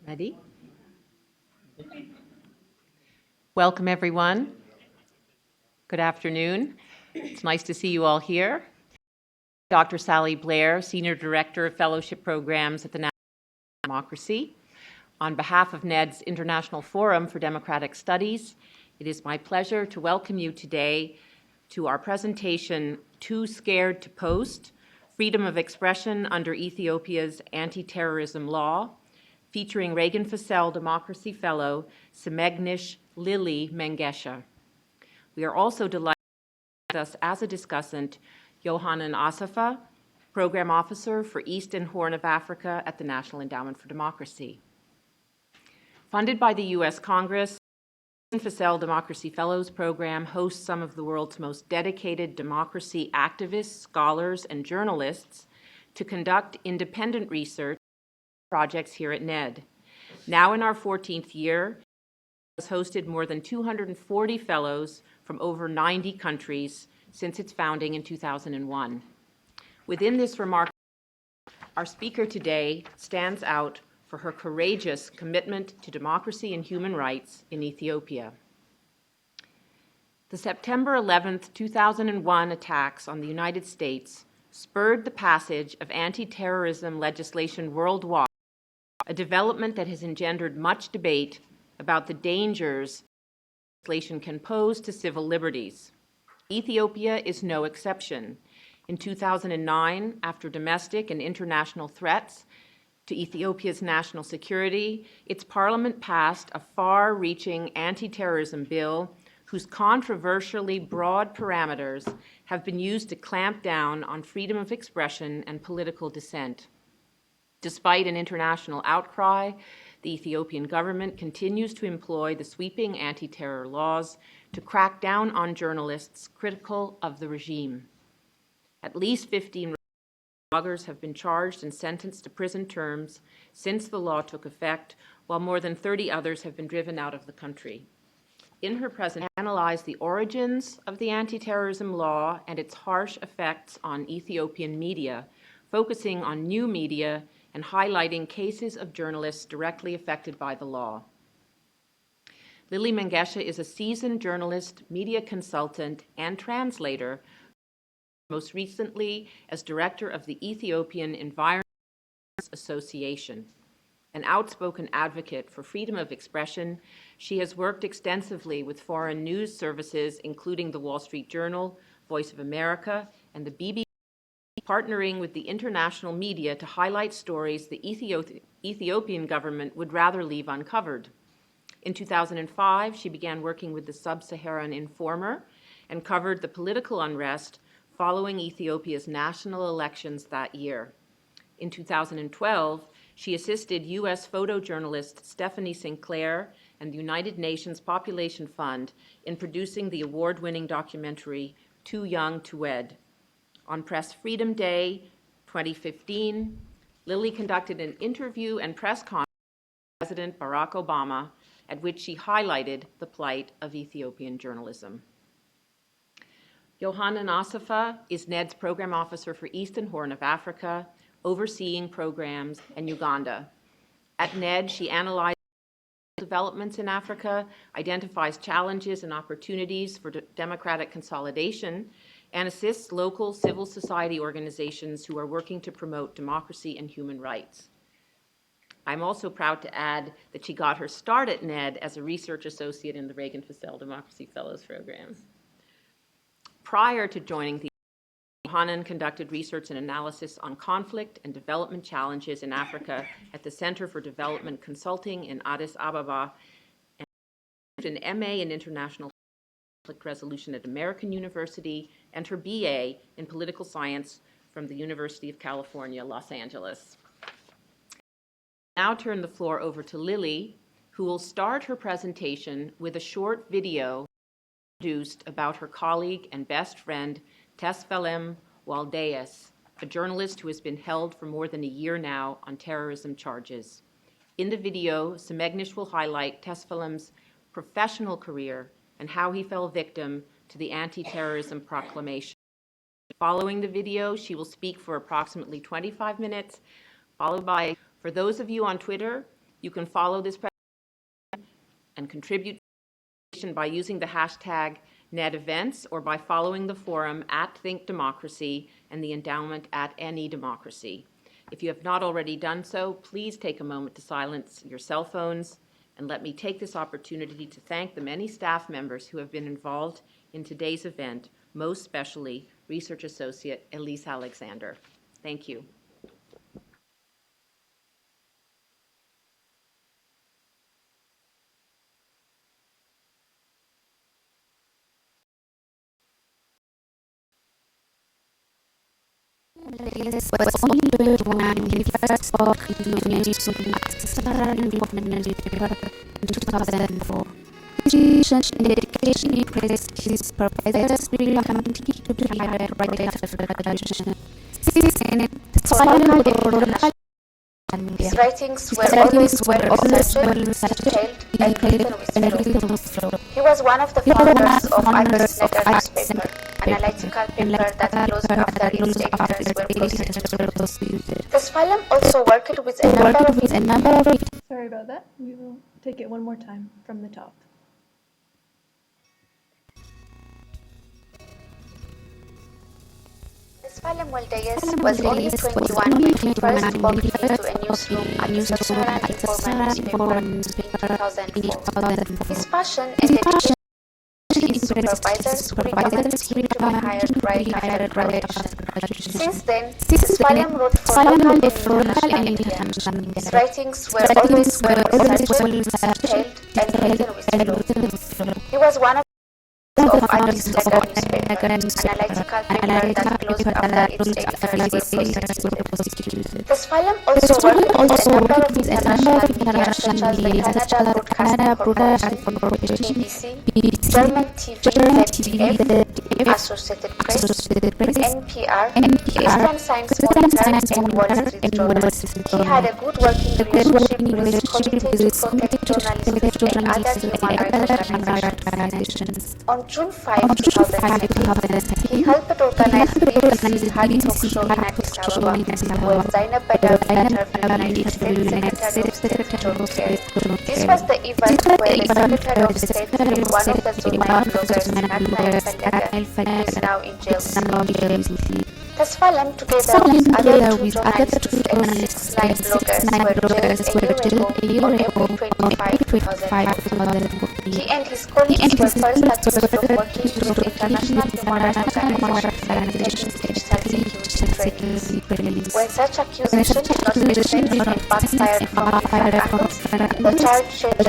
Ready? Welcome, everyone. Good afternoon. It's nice to see you all here. Dr. Sally Blair, Senior Director of Fellowship Programs at the National Democracy. On behalf of NED's International Forum for Democratic Studies, it is my pleasure to welcome you today to our presentation, Too Scared to Post, Freedom of Expression under Ethiopia's Anti-Terrorism Law, featuring Reagan-Fussell Democracy Fellow Simegnish Mengesha. We are also delighted to have with us as a discussant Yohanan Assefa, Program Officer for East and Horn of Africa at the National Endowment for Democracy. Funded by the U.S. Congress, the Reagan-Fussell Democracy Fellows Program hosts some of the world's most dedicated democracy activists, scholars, and journalists to conduct independent research projects here at NED. Now in our 14th year, it has hosted more than 240 fellows from over 90 countries since its founding in 2001. Within this remarkable, our speaker today stands out for her courageous commitment to democracy and human rights in Ethiopia. The September 11, 2001 attacks on the United States spurred the passage of anti-terrorism legislation worldwide, a development that has engendered much debate about the dangers legislation can pose to civil liberties. Ethiopia is no exception. In 2009, after domestic and international threats to Ethiopia's national security, its parliament passed a far-reaching anti-terrorism bill whose controversially broad parameters have been used to clamp down on freedom of expression and political dissent. Despite an international outcry, the Ethiopian government continues to employ the sweeping anti-terror laws to crack down on journalists critical of the regime. At least 15 bloggers have been charged and sentenced to prison terms since the law took effect, while more than 30 others have been driven out of the country. In her presentation, she analyzed the origins of the anti-terrorism law and its harsh effects on Ethiopian media, focusing on new media and highlighting cases of journalists directly affected by the law. Mengesha is a seasoned journalist, media consultant, and translator, most recently as director of the Ethiopian Environment Association. An outspoken advocate for freedom of expression, she has worked extensively with foreign news services, including the Wall Street Journal, Voice of America, and the BBC, partnering with the international media to highlight stories the Ethiopian government would rather leave uncovered. In 2005, she began working with the Sub-Saharan Informer and covered the political unrest following Ethiopia's national elections that year. In 2012, she assisted U.S. photojournalist Stephanie Sinclair and the United Nations Population Fund in producing the award-winning documentary Too Young to Wed. On Press Freedom Day 2015, Lily conducted an interview and press conference with President Barack Obama, at which she highlighted the plight of Ethiopian journalism. Yohanan Assefa is NED's Program Officer for East and Horn of Africa, overseeing programs in Uganda. At NED, she analyzes developments in Africa, identifies challenges and opportunities for democratic consolidation, and assists local civil society organizations who are working to promote democracy and human rights. I'm also proud to add that she got her start at NED as a research associate in the Reagan-Fussell Democracy Fellows Program. Prior to joining the Yohanan conducted research and analysis on conflict and development challenges in Africa at the Center for Development Consulting in Addis Ababa, and an MA in International Conflict Resolution at American University, and her BA in Political Science from the University of California, Los Angeles. I'll now turn the floor over to Lily, who will start her presentation with a short video produced about her colleague and best friend, Tesfalem Waldeas, a journalist who has been held for more than a year now on terrorism charges. In the video, Simegnish will highlight Tesfalem's professional career and how he fell victim to the Anti-Terrorism Proclamation. Following the video, she will speak for approximately 25 minutes, followed by, for those of you on Twitter, You can follow this presentation and contribute by using the hashtag #NetEvents or by following the forum @ThinkDemocracy and the endowment @NEDemocracy. If you have not already done so, please take a moment to silence your cell phones, and let me take this opportunity to thank the many staff members who have been involved in today's event, most especially Research Associate Elise Alexander. Thank you. Was only built when he first spoke to Ethiopian independent paper in 2004. His dedication impressed his supervisors really community to hire right after graduation. Since then, his writings were always well-researched, detailed, and written with flow. He was one of the founders of Anti-Terrorism newspaper, analytical paper that closed after its editors were prosecuted. This film also worked with a number of... Sorry about that. We will take it one more time from the top. Salim was only 21 when he first walked into a newsroom at the Information newspaper in 2004. His passion and dedication to his supervisors who recommended him to be hired right after graduation. Since then, Salim wrote for local and international media. His writings were always well-researched, detailed, and written with flow. He was one of Anti-Terrorism newspaper, analytical paper that closed after its editors were prosecuted. This film also worked with a number of international media such as the Canada Broadcasting Corporation, BBC, German TV, ZDF, Associated Press, NPR, Eastern Science Monitor, and Wall Street Journal. He had a good working relationship with his committee to journalists and other human rights organizations. On June 5, 2007, he helped organize BBC's Hard Talk Show in Addis Ababa, where Zainab Badawi interviewed United States Secretary of State. This was the event where the Secretary of State killed one of the Zulmai bloggers, Nathaniel Falaga, who is now in jail. This film, together with other two journalists like bloggers, were jailed a year ago on April 25, 2014. He and his colleagues were first accused of working with international human rights organizations digital security. When such accusations did not make sense and backfired the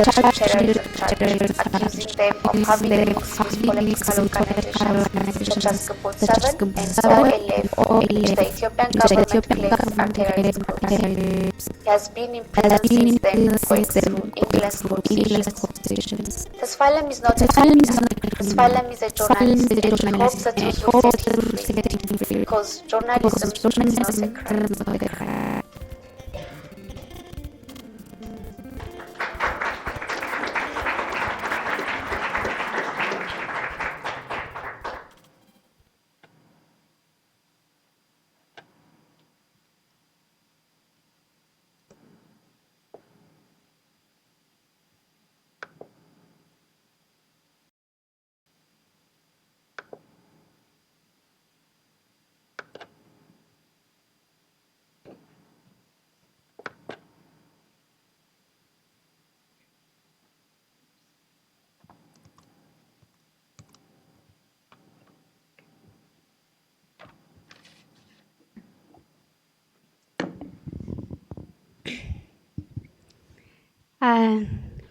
charge terrorism accusing them of having excused political organizations such as Gabon 7 and OLF, the Ethiopian government claims are terrorism groups. He has been in prison since then, going through endless quotations. This film is not a this film is a journalist, and he hopes that it will set him free, because journalism is not a crime.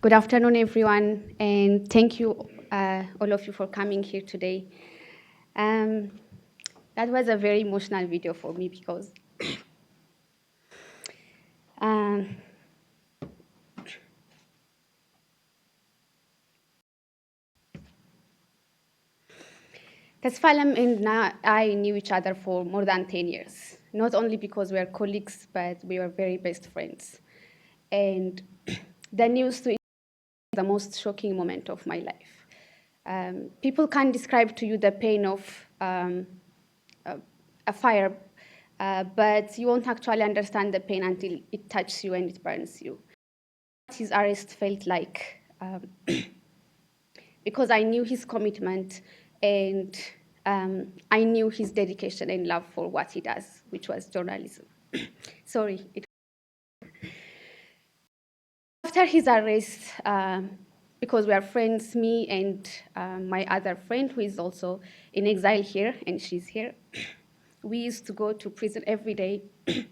Good afternoon, everyone, and thank you, all of you, for coming here today. That was a very emotional video for me because Tasfalam and I knew each other for more than 10 years, not only because we are colleagues, but we were very best friends. And the news to the most shocking moment of my life. People can't describe to you the pain of a fire, but you won't actually understand the pain until it touches you and it burns you. his arrest felt like, because I knew his commitment and I knew his dedication and love for what he does, which was journalism. Sorry. After his arrest, because we are friends, me and my other friend, who is also in exile here, and she's here, we used to go to prison every day. Okay.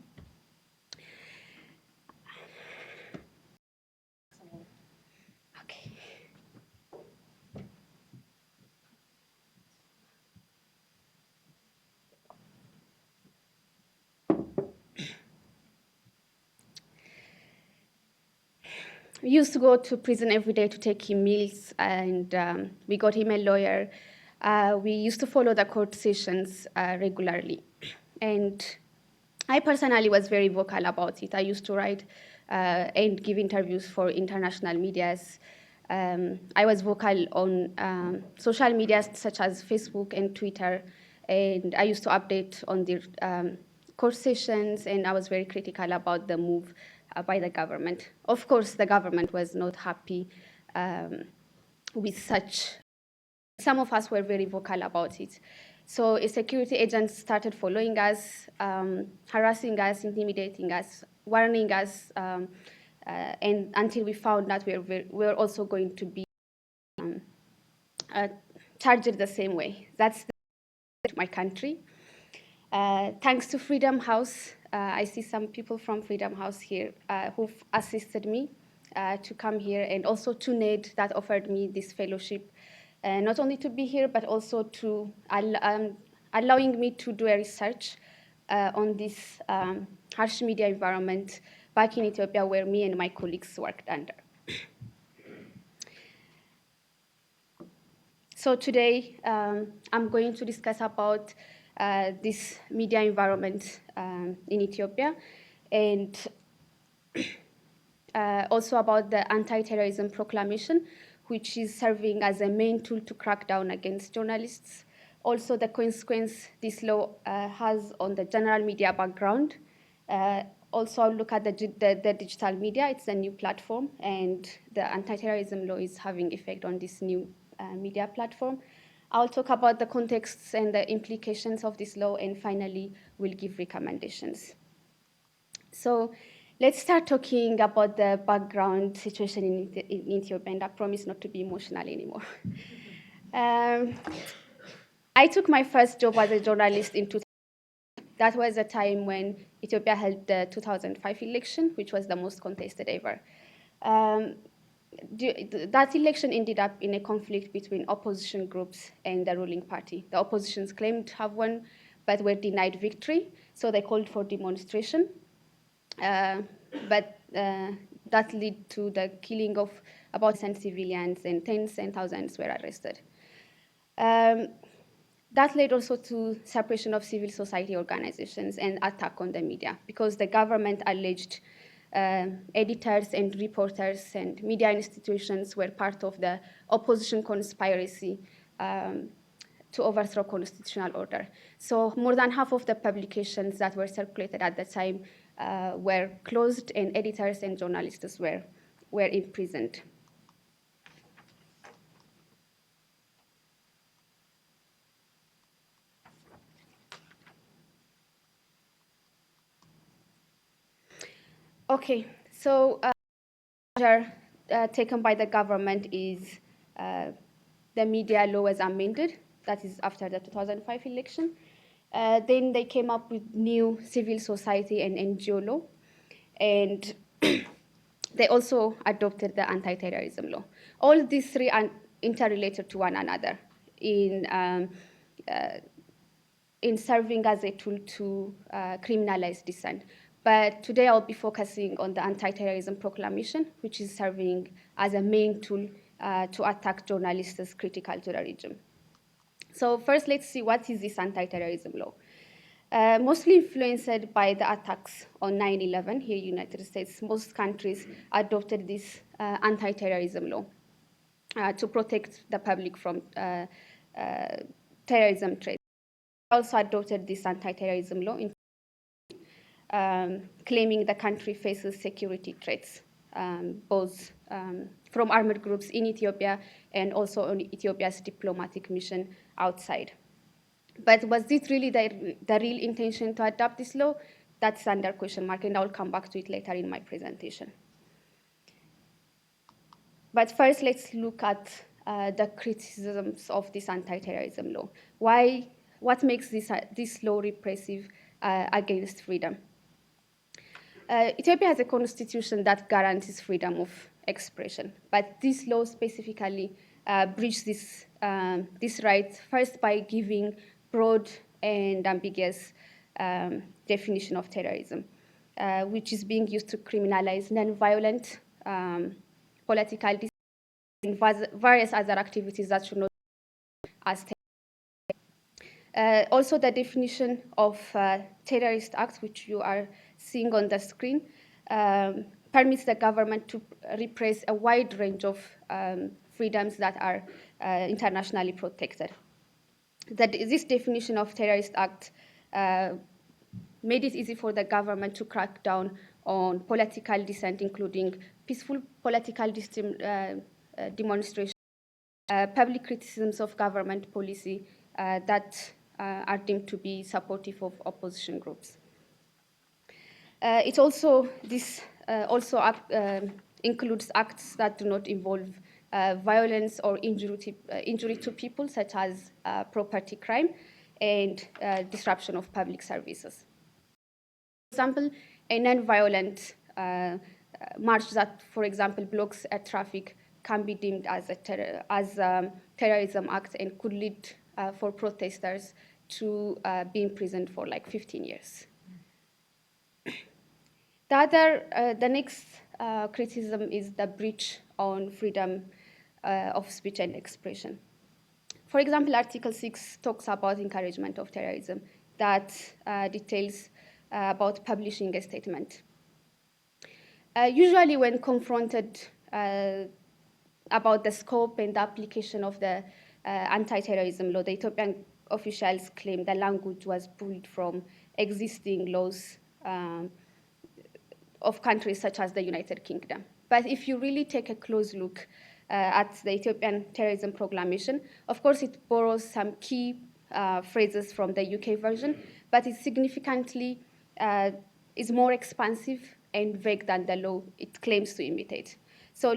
We used to go to prison every day to take him meals, and we got him a lawyer. We used to follow the court sessions regularly. And I personally was very vocal about it. I used to write and give interviews for international medias. I was vocal on social medias such as Facebook and Twitter, and I used to update on the court sessions, and I was very critical about the move by the government. Of course, the government was not happy with such. Some of us were very vocal about it. So a security agent started following us, harassing us, intimidating us, warning us, and until we found that we were also going to be charged the same way. That's my country. Thanks to Freedom House, I see some people from Freedom House here who've assisted me to come here, and also to NED that offered me this fellowship, not only to be here, but also to allowing me to do a research on this harsh media environment back in Ethiopia, where me and my colleagues worked under. So today, I'm going to discuss about this media environment in Ethiopia, and also about the Anti-Terrorism Proclamation, which is serving as a main tool to crack down against journalists. Also, the consequence this law has on the general media background. Also, I'll look at the digital media. It's a new platform, and the anti-terrorism law is having effect on this new media platform. I'll talk about the contexts and the implications of this law, and finally, we'll give recommendations. So let's start talking about the background situation in Ethiopia, and I promise not to be emotional anymore. I took my first job as a journalist in 2000. That was a time when Ethiopia held the 2005 election, which was the most contested ever. That election ended up in a conflict between opposition groups and the ruling party. The oppositions claimed to have won, but were denied victory, so they called for demonstration. But that led to the killing of about 10 civilians, and tens and thousands were arrested. That led also to separation of civil society organizations and attack on the media, because the government alleged editors and reporters and media institutions were part of the opposition conspiracy to overthrow constitutional order. So more than half of the publications that were circulated at the time were closed, and editors and journalists were imprisoned. Okay, so measure taken by the government is the media law was amended. That is after the 2005 election. Then they came up with new civil society and NGO law, and they also adopted the anti-terrorism law. All these three are interrelated to one another in serving as a tool to criminalize dissent. But today I'll be focusing on the Anti-Terrorism Proclamation, which is serving as a main tool to attack journalists critical to the regime. So first, let's see what is this anti-terrorism law. Mostly influenced by the attacks on 9/11 here in the United States, most countries adopted this anti-terrorism law to protect the public from terrorism threats. Also adopted this anti-terrorism law, claiming the country faces security threats. both from armed groups in Ethiopia and also on Ethiopia's diplomatic mission outside. But was this really the real intention to adopt this law? That's under question mark, and I'll come back to it later in my presentation. But first, let's look at the criticisms of this anti-terrorism law. What makes this law repressive against freedom? Ethiopia has a constitution that guarantees freedom of expression, but this law specifically breaches this right first by giving broad and ambiguous definition of terrorism, which is being used to criminalize non-violent political and various other activities that should not be as terrorist. Also, the definition of terrorist acts, which you are seeing on the screen, permits the government to repress a wide range of freedoms that are internationally protected. This definition of terrorist act made it easy for the government to crack down on political dissent, including peaceful political demonstrations, public criticisms of government policy that are deemed to be supportive of opposition groups. It also includes acts that do not involve violence or injury to people, such as property crime and disruption of public services. For example, a non-violent march that, for example, blocks a traffic can be deemed as a terrorism act and could lead for protesters to be imprisoned for like 15 years. The next criticism is the breach on freedom of speech and expression. For example, Article 6 talks about encouragement of terrorism that details about publishing a statement. Usually when confronted about the scope and the application of the anti-terrorism law, the Ethiopian officials claim the language was pulled from existing laws of countries such as the United Kingdom. But if you really take a close look at the Ethiopian Terrorism Proclamation, of course it borrows some key phrases from the UK version, but it significantly is more expansive and vague than the law it claims to imitate. So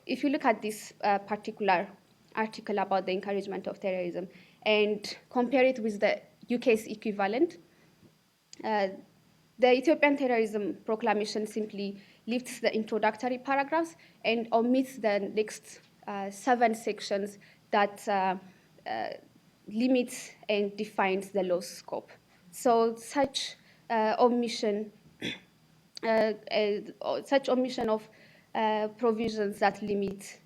if you look at this particular article about the encouragement of terrorism and compare it with the UK's equivalent, the Ethiopian Terrorism Proclamation simply lifts the introductory paragraphs and omits the next 7 sections that limits and defines the law's scope. So such omission of provisions that limit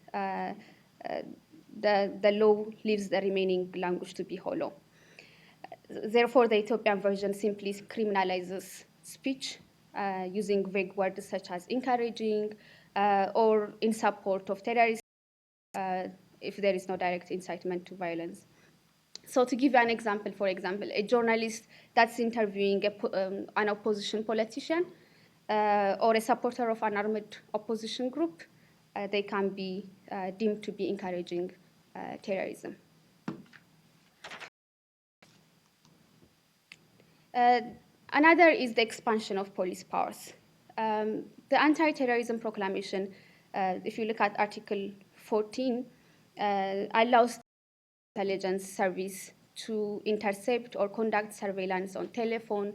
the law leaves the remaining language to be hollow. Therefore, the Ethiopian version simply criminalizes speech using vague words such as encouraging or in support of terrorism if there is no direct incitement to violence. So to give you an example, for example, a journalist that's interviewing an opposition politician or a supporter of an armed opposition group, they can be deemed to be encouraging terrorism. Another is the expansion of police powers. The Anti-Terrorism Proclamation, if you look at Article 14, allows intelligence service to intercept or conduct surveillance on telephone,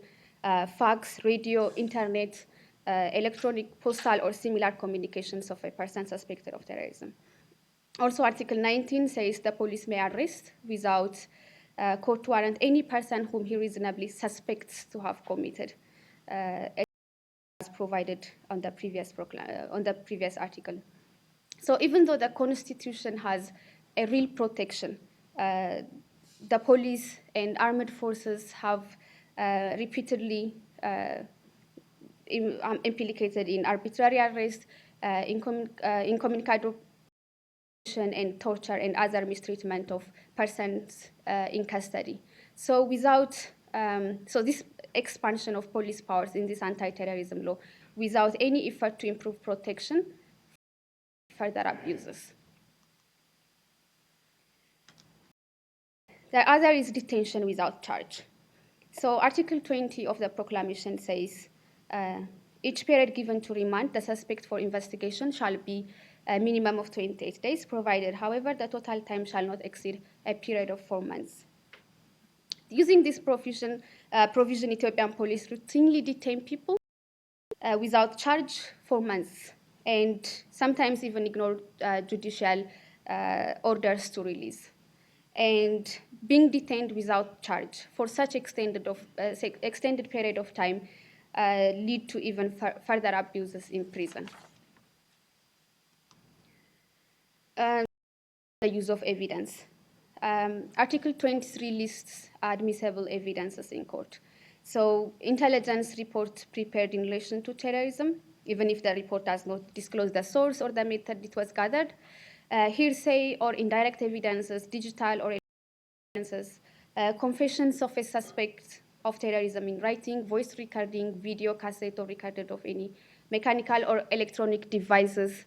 fax, radio, internet, electronic, postal, or similar communications of a person suspected of terrorism. Also, Article 19 says the police may arrest without court warrant any person whom he reasonably suspects to have committed, as provided on the previous article. So even though the Constitution has a real protection, the police and armed forces have repeatedly implicated in arbitrary arrest, incommunicado and torture and other mistreatment of persons in custody. So this expansion of police powers in this anti-terrorism law without any effort to improve protection from further abuses. The other is detention without charge. So Article 20 of the proclamation says, each period given to remand the suspect for investigation shall be a minimum of 28 days, provided, however, the total time shall not exceed a period of 4 months. Using this provision, Ethiopian police routinely detain people without charge for months, and sometimes even ignore judicial orders to release. And being detained without charge for such extended period of time lead to even further abuses in prison. The use of evidence. Article 23 lists admissible evidences in court. So intelligence reports prepared in relation to terrorism, even if the report does not disclose the source or the method it was gathered. Hearsay or indirect evidences, digital or evidences, confessions of a suspect of terrorism in writing, voice recording, video cassette or recorded of any mechanical or electronic devices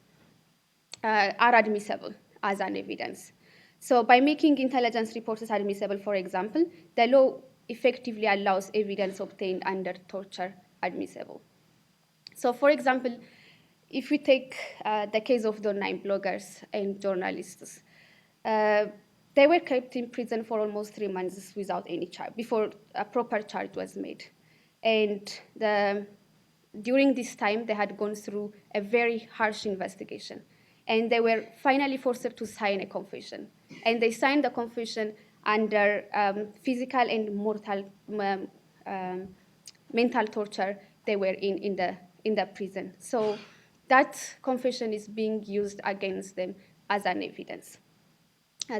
are admissible as an evidence. So by making intelligence reports admissible, for example, the law effectively allows evidence obtained under torture admissible. So for example, if we take the case of the 9 bloggers and journalists, they were kept in prison for almost 3 months without any charge, before a proper charge was made. And during this time, they had gone through a very harsh investigation. And they were finally forced to sign a confession. And they signed the confession under physical and mental torture they were in the prison. So that confession is being used against them as an evidence.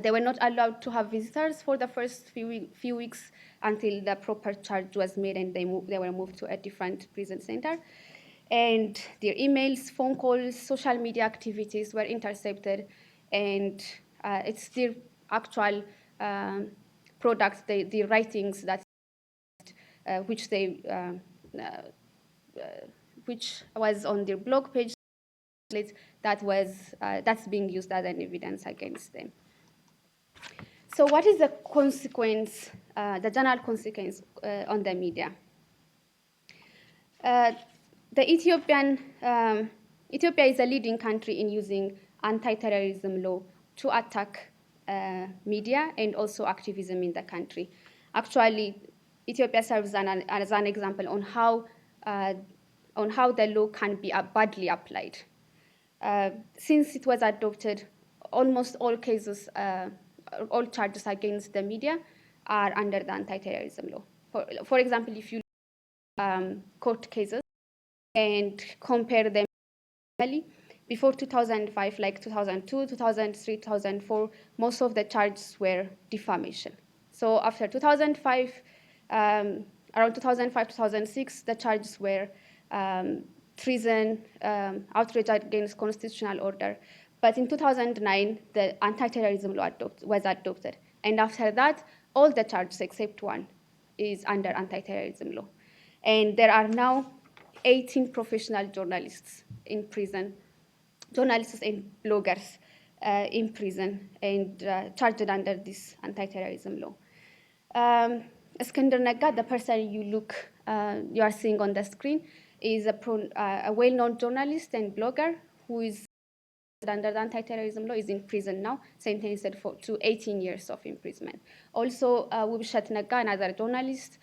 They were not allowed to have visitors for the first few weeks until the proper charge was made and they were moved to a different prison center. And their emails, phone calls, social media activities were intercepted, and it's their actual products, the writings that which was on their blog page that's being used as an evidence against them. So what is the consequence, the general consequence on the media? Ethiopia is a leading country in using anti-terrorism law to attack media and also activism in the country. Actually, Ethiopia serves as an example on how the law can be badly applied. Since it was adopted, almost all cases, all charges against the media are under the anti-terrorism law. For example, if you court cases and compare them before 2005, like 2002, 2003, 2004, most of the charges were defamation. So after 2005, around 2005, 2006, the charges were treason, outrage against constitutional order. But in 2009, the anti-terrorism law was adopted. And after that, all the charges except one is under anti-terrorism law. And there are now 18 professional journalists in prison, journalists and bloggers in prison and charged under this anti-terrorism law. Iskender Nega, the person you are seeing on the screen, is a well-known journalist and blogger who is under the anti-terrorism law, is in prison now, sentenced to 18 years of imprisonment. Also, Wibshat Nega, another journalist,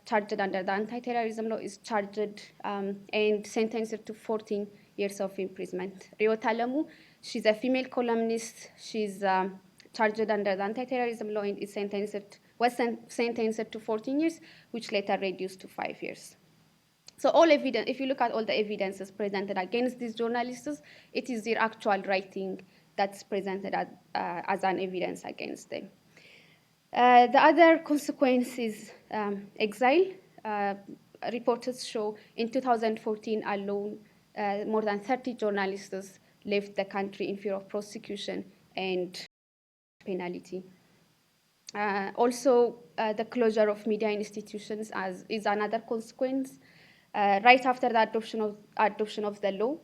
charged under the anti-terrorism law, is charged and sentenced to 14 years of imprisonment. Riot Alamu, she's a female columnist. She's charged under the anti-terrorism law and was sentenced to 14 years, which later reduced to 5 years. So all evidence, if you look at all the evidences presented against these journalists, it is their actual writing that's presented as an evidence against them. The other consequence is exile. Reports show in 2014 alone, more than 30 journalists left the country in fear of prosecution and penalty. Also, the closure of media institutions is another consequence. Right after the adoption of the law,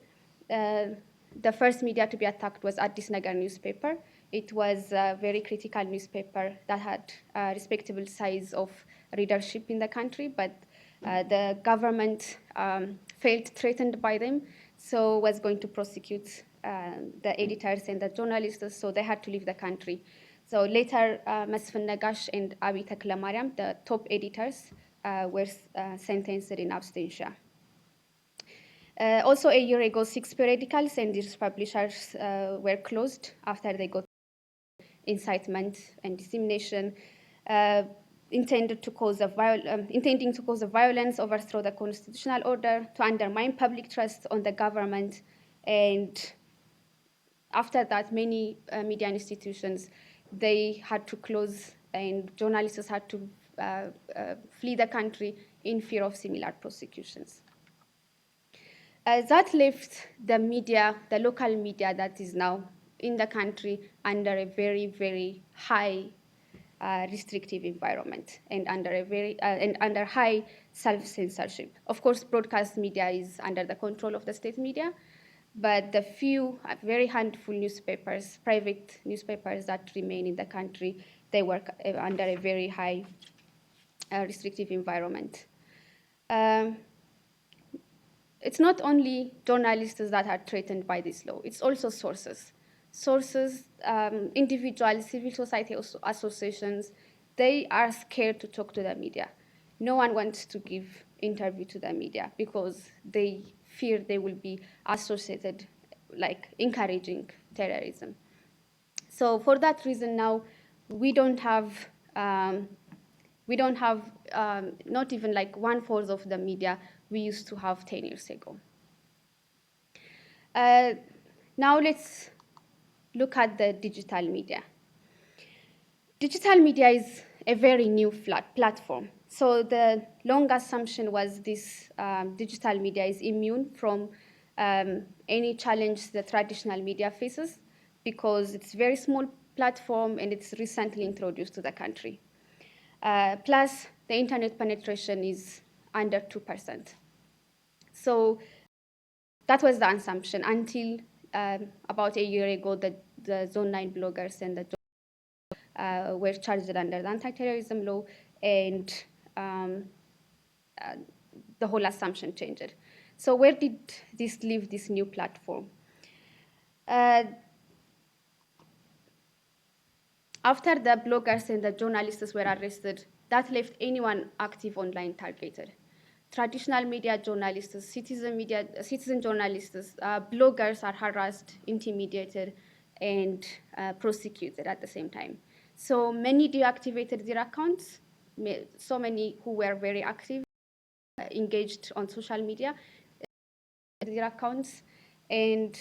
the first media to be attacked was Addis Nagar newspaper. It was a very critical newspaper that had a respectable size of readership in the country, but the government felt threatened by them, so was going to prosecute the editors and the journalists, so they had to leave the country. So later, Mesfin Nagash and Abi Taklamariam, the top editors, were sentenced in absentia. Also, a year ago, 6 periodicals and these publishers were closed after they got incitement and dissemination, intending to cause violence, overthrow the constitutional order, to undermine public trust on the government. And after that, many media institutions, they had to close, and journalists had to flee the country in fear of similar prosecutions. That left the media, the local media that is now in the country, under a very, very high restrictive environment and under high self-censorship. Of course, broadcast media is under the control of the state media, but the few, very handful newspapers, private newspapers that remain in the country, they work under a very high restrictive environment. It's not only journalists that are threatened by this law, it's also sources. Sources, individuals, civil society associations, they are scared to talk to the media. No one wants to give interview to the media because they fear they will be associated, like encouraging terrorism. So for that reason now, we don't have not even like 1/4 of the media we used to have 10 years ago. Now let's look at the digital media. Digital media is a very new platform. So the long assumption was this digital media is immune from any challenge the traditional media faces because it's a very small platform and it's recently introduced to the country. Plus, the internet penetration is under 2%. So that was the assumption until about a year ago, the Zone 9 bloggers and the were charged under the Anti-Terrorism Law, and the whole assumption changed. So where did this leave this new platform? After the bloggers and the journalists were arrested, that left anyone active online targeted. Traditional media journalists, citizen journalists, bloggers are harassed, intimidated, and prosecuted at the same time. So many deactivated their accounts. So many who were very active, engaged on social media, their accounts, and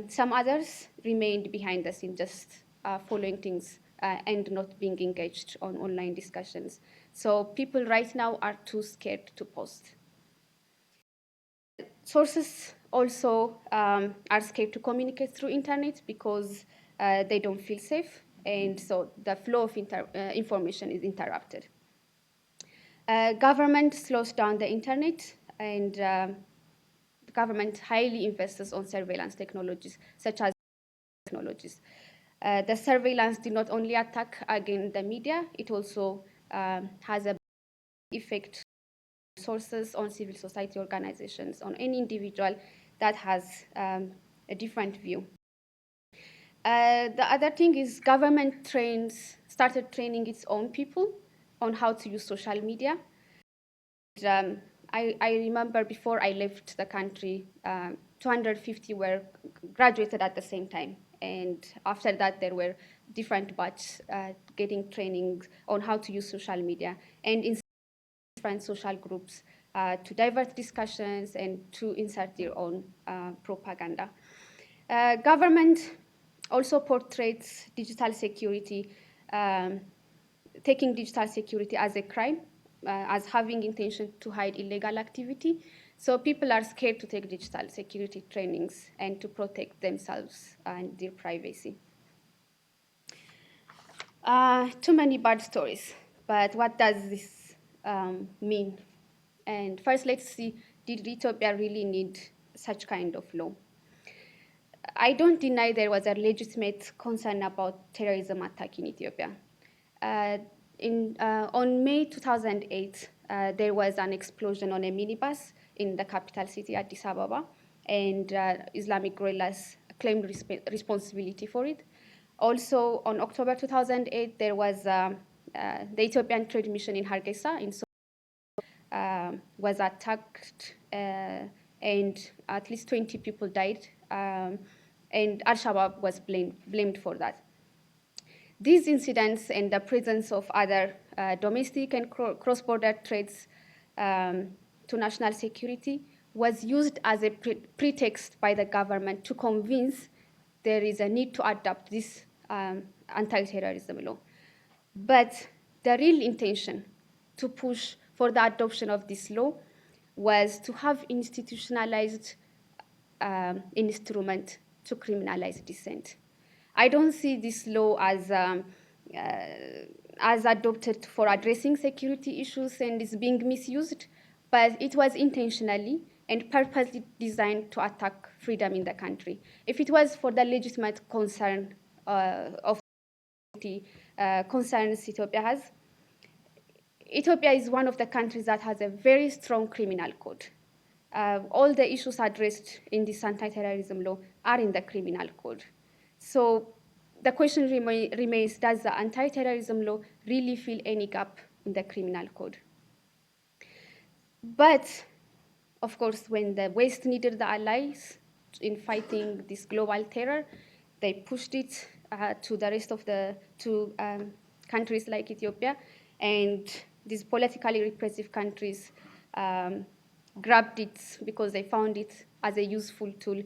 some others remained behind the scene, just following things and not being engaged on online discussions. So people right now are too scared to post. Sources also are scared to communicate through internet because they don't feel safe, and so the flow of information is interrupted. Government slows down the internet, and the government highly invests on surveillance technologies, such as technologies. The surveillance did not only attack against the media, it also has a effect on sources, on civil society organizations, on any individual that has a different view. The other thing is government started training its own people on how to use social media. And, I remember before I left the country, 250 were graduated at the same time. And after that, there were different batches getting training on how to use social media and in different social groups to divert discussions and to insert their own propaganda. Government also portrays digital security, taking digital security as a crime, as having intention to hide illegal activity. So people are scared to take digital security trainings and to protect themselves and their privacy. Too many bad stories, but what does this mean? And first, let's see did Ethiopia really need such kind of law? I don't deny there was a legitimate concern about terrorism attack in Ethiopia. On May 2008, there was an explosion on a minibus in the capital city, Addis Ababa, and Islamic guerrillas claimed responsibility for it. Also, on October 2008, there was the Ethiopian trade mission in Hargeisa was attacked, and at least 20 people died, and Al-Shabaab was blamed for that. These incidents and the presence of other domestic and cross-border threats to national security was used as a pretext by the government to convince there is a need to adopt this anti-terrorism law. But the real intention to push for the adoption of this law was to have institutionalized instrument to criminalize dissent. I don't see this law as adopted for addressing security issues and is being misused, but it was intentionally and purposely designed to attack freedom in the country. If it was for the legitimate concern of concerns Ethiopia has, Ethiopia is one of the countries that has a very strong criminal code. All the issues addressed in this anti-terrorism law are in the criminal code. So the question remains, does the anti-terrorism law really fill any gap in the criminal code? But, of course, when the West needed the allies in fighting this global terror, they pushed it to the rest of countries like Ethiopia, and these politically repressive countries grabbed it because they found it as a useful tool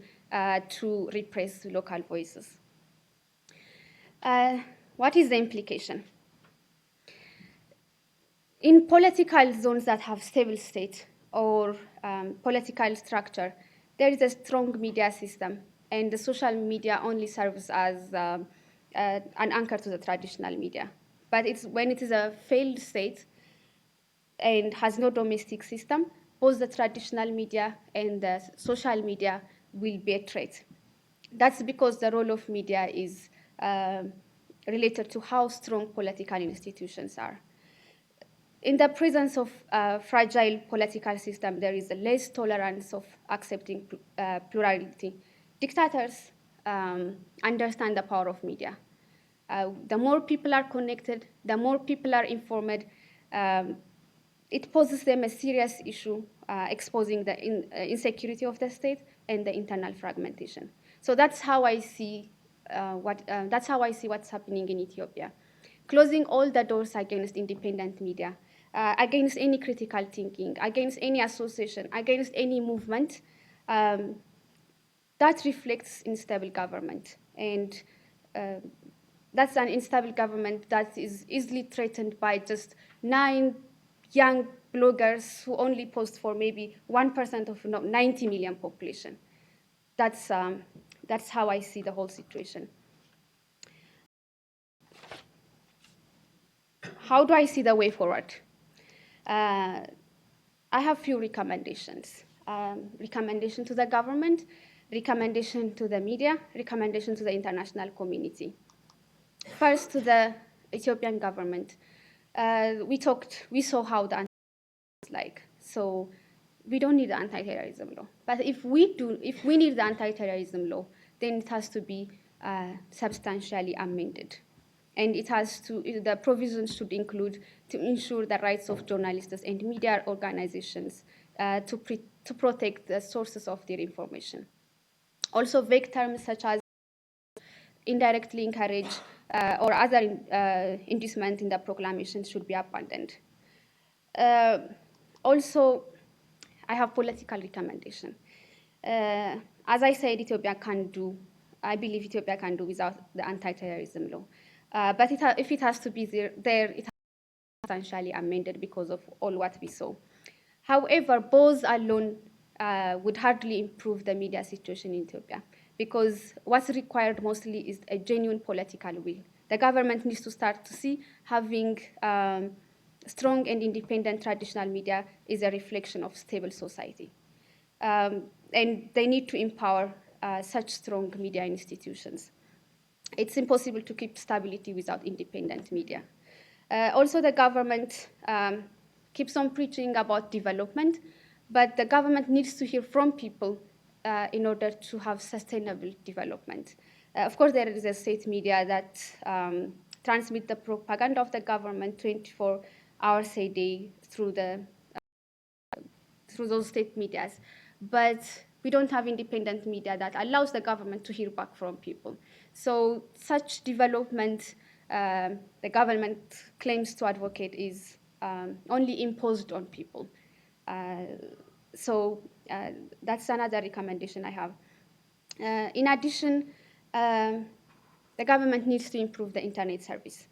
to repress local voices. What is the implication? In political zones that have stable state or political structure, there is a strong media system, and the social media only serves as an anchor to the traditional media. But when it is a failed state and has no domestic system, both the traditional media and the social media will be a threat. That's because the role of media is related to how strong political institutions are. In the presence of a fragile political system, there is a less tolerance of accepting plurality. Dictators understand the power of media. The more people are connected, the more people are informed, it poses them a serious issue, exposing the insecurity of the state and the internal fragmentation. So that's how I see what's happening in Ethiopia. Closing all the doors against independent media, against any critical thinking, against any association, against any movement, that reflects unstable government. And that's an unstable government that is easily threatened by just 9 young bloggers who only post for maybe 1% of 90 million population. That's how I see the whole situation. How do I see the way forward? I have few recommendations. Recommendation to the government, recommendation to the media, recommendation to the international community. First, to the Ethiopian government. We saw how the is like. So we don't need the anti-terrorism law. But if we need the anti-terrorism law, then it has to be substantially amended. And the provisions should include to ensure the rights of journalists and media organizations to protect the sources of their information. Also, vague terms such as indirectly encourage or other inducement in the proclamation should be abandoned. Also, I have political recommendation. As I said, I believe Ethiopia can do without the anti-terrorism law. But if it has to be there, it has to be substantially amended because of all what we saw. However, both alone would hardly improve the media situation in Ethiopia, because what's required mostly is a genuine political will. The government needs to start to see having strong and independent traditional media is a reflection of stable society. and they need to empower such strong media institutions. It's impossible to keep stability without independent media. Also, the government keeps on preaching about development, but the government needs to hear from people in order to have sustainable development. Of course, there is a state media that transmit the propaganda of the government 24 hours a day through those state medias, but we don't have independent media that allows the government to hear back from people. So such development the government claims to advocate is only imposed on people. So that's another recommendation I have. In addition, the government needs to improve the internet service.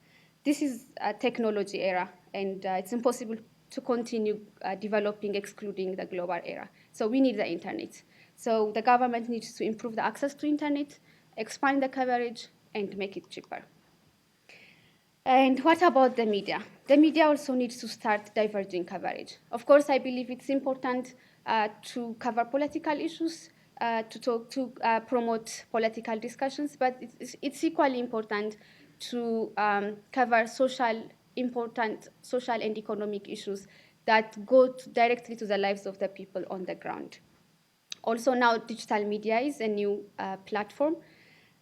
This is a technology era, and it's impossible to continue developing excluding the global era. So we need the internet. So the government needs to improve the access to internet, expand the coverage, and make it cheaper. And what about the media? The media also needs to start diverging coverage. Of course, I believe it's important to cover political issues, to promote political discussions, but it's equally important to cover important social and economic issues that go directly to the lives of the people on the ground. Also now digital media is a new platform,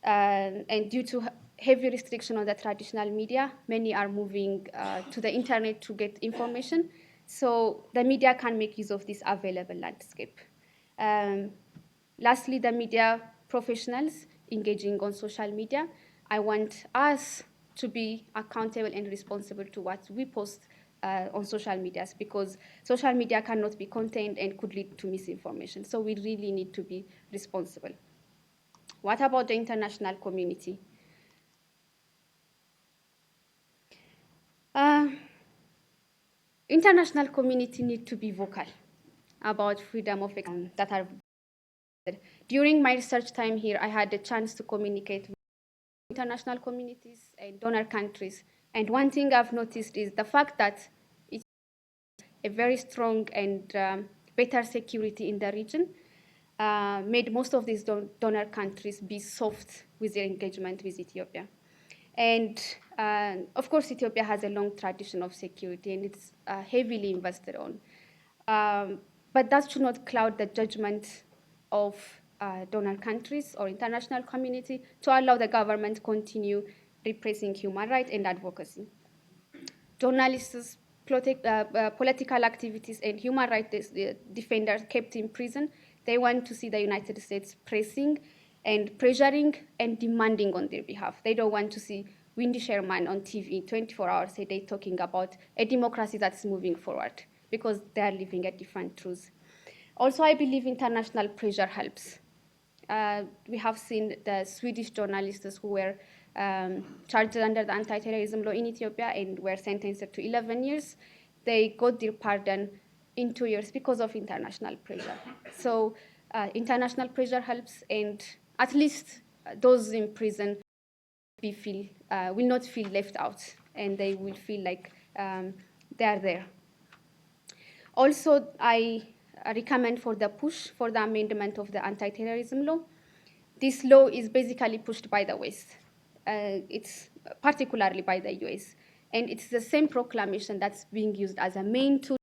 and due to heavy restriction on the traditional media, many are moving to the internet to get information. So the media can make use of this available landscape. Lastly, the media professionals engaging on social media. I want us to be accountable and responsible to what we post on social medias, because social media cannot be contained and could lead to misinformation. So we really need to be responsible. What about the international community? International community need to be vocal about freedom of expression that are. During my research time here, I had a chance to communicate with international communities and donor countries. And one thing I've noticed is the fact that it's a very strong and better security in the region made most of these donor countries be soft with their engagement with Ethiopia. And of course, Ethiopia has a long tradition of security, and it's heavily invested on. But that should not cloud the judgment of donor countries or international community to allow the government to continue repressing human rights and advocacy. Journalists, political activities, and human rights defenders kept in prison. They want to see the United States pressing and pressuring and demanding on their behalf. They don't want to see Wendy Sherman on TV 24 hours a day talking about a democracy that's moving forward, because they are living a different truth. Also, I believe international pressure helps. We have seen the Swedish journalists who were charged under the Anti-Terrorism Law in Ethiopia and were sentenced to 11 years. They got their pardon in 2 years because of international pressure. So international pressure helps, and at least those in prison will not feel left out, and they will feel like they are there. Also, I recommend for the push for the amendment of the Anti-Terrorism Law. This law is basically pushed by the West. It's particularly by the US. And it's the same proclamation that's being used as a main tool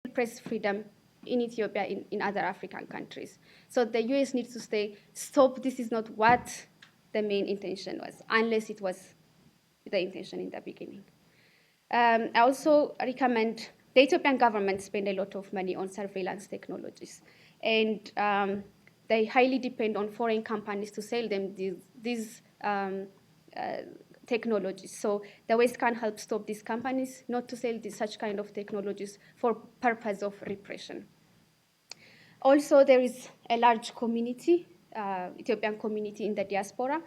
to press freedom in Ethiopia, in other African countries. So the US needs to say, stop, this is not what the main intention was, unless it was the intention in the beginning. I also recommend the Ethiopian government spend a lot of money on surveillance technologies, and they highly depend on foreign companies to sell them these technologies. So the West can help stop these companies not to sell such kind of technologies for purpose of repression. Also, there is a large community, Ethiopian community in the diaspora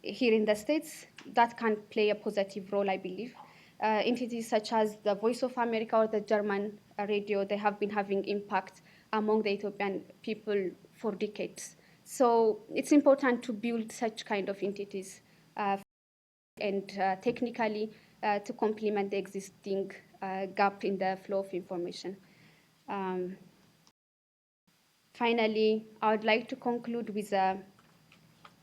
here in the States that can play a positive role, I believe. Entities such as the Voice of America or the German radio, they have been having impact among the Ethiopian people for decades. So it's important to build such kind of entities and technically to complement the existing gap in the flow of information. Finally, I would like to conclude with a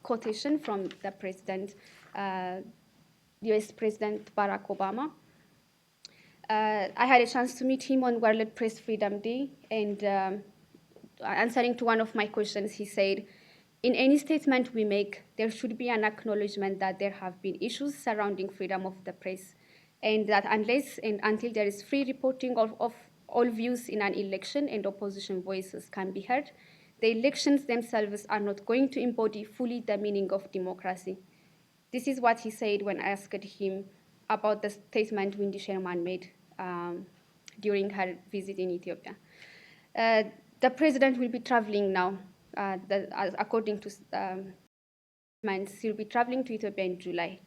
quotation from the President, US President Barack Obama. I had a chance to meet him on World Press Freedom Day, and answering to one of my questions, he said, in any statement we make, there should be an acknowledgement that there have been issues surrounding freedom of the press, and that unless and until there is free reporting of all views in an election and opposition voices can be heard, the elections themselves are not going to embody fully the meaning of democracy. This is what he said when I asked him about the statement Wendy Sherman made during her visit in Ethiopia. The president will be traveling now, according to he'll be traveling to Ethiopia in July.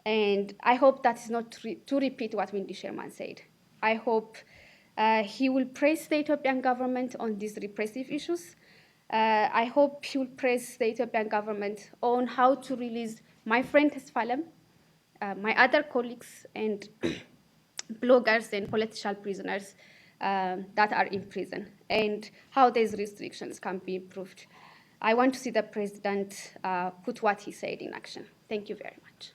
And I hope that is not to repeat what Wendy Sherman said. I hope he will press the Ethiopian government on these repressive issues. I hope he will press the Ethiopian government on how to release my friend Tesfalem, my other colleagues, and bloggers and political prisoners that are in prison, and how these restrictions can be improved. I want to see the president put what he said in action. Thank you very much.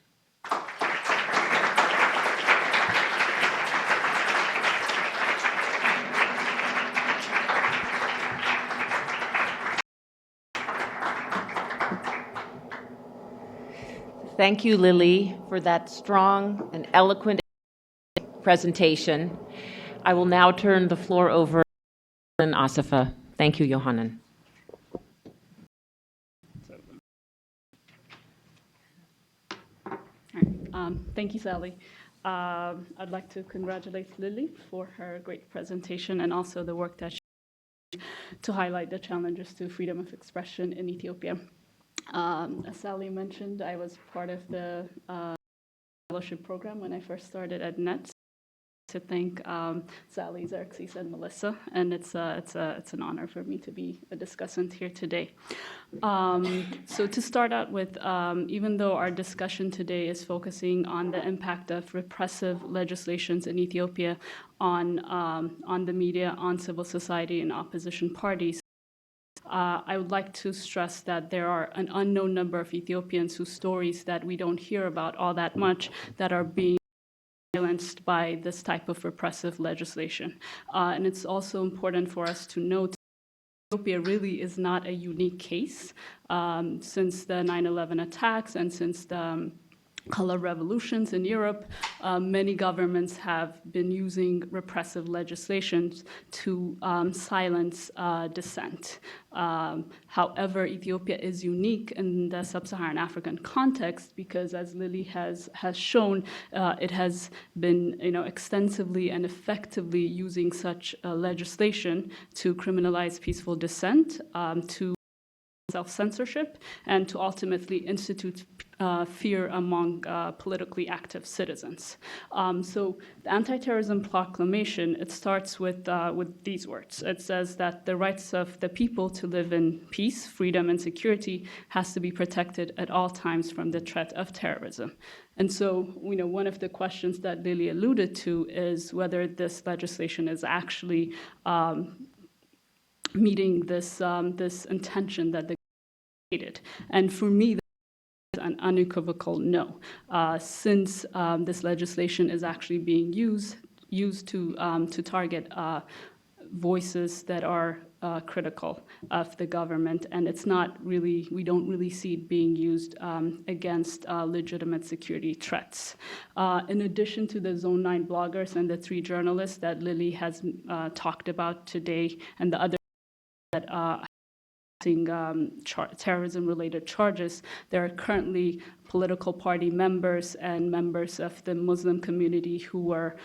Thank you, Lily, for that strong and eloquent presentation. I will now turn the floor over to Yohanan Assefa. Thank you, Yohanan. Thank you, Sally. I'd like to congratulate Lily for her great presentation and also the work that she did to highlight the challenges to freedom of expression in Ethiopia. As Sally mentioned, I was part of the fellowship program when I first started at NET. To thank Sally, Xerxes, and Melissa, and it's an honor for me to be a discussant here today. So to start out with, even though our discussion today is focusing on the impact of repressive legislations in Ethiopia on the media, on civil society, and opposition parties, I would like to stress that there are an unknown number of Ethiopians whose stories that we don't hear about all that much that are being silenced by this type of repressive legislation. And it's also important for us to note Ethiopia really is not a unique case. Since the 9/11 attacks and since the color revolutions in Europe, many governments have been using repressive legislations to silence dissent. However, Ethiopia is unique in the sub-Saharan African context because, as Lily has shown, it has been extensively and effectively using such legislation to criminalize peaceful dissent, to self-censorship, and to ultimately institute fear among politically active citizens. So the Anti-Terrorism Proclamation, it starts with these words. It says that the rights of the people to live in peace, freedom, and security has to be protected at all times from the threat of terrorism. And so, one of the questions that Lily alluded to is whether this legislation is actually meeting this intention that the stated. And for me, an unequivocal no, since this legislation is actually being used to target voices that are critical of the government, and it's not really, we don't really see it being used against legitimate security threats. In addition to the Zone 9 bloggers and the 3 journalists that Lily has talked about today, and the other that terrorism-related charges, there are currently political party members and members of the Muslim community who are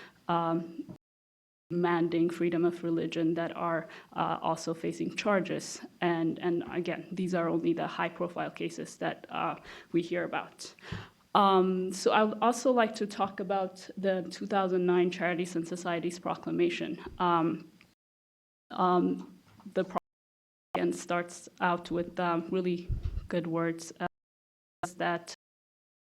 demanding freedom of religion that are also facing charges. And again, these are only the high-profile cases that we hear about. So I would also like to talk about the 2009 Charities and Societies Proclamation. The and starts out with really good words that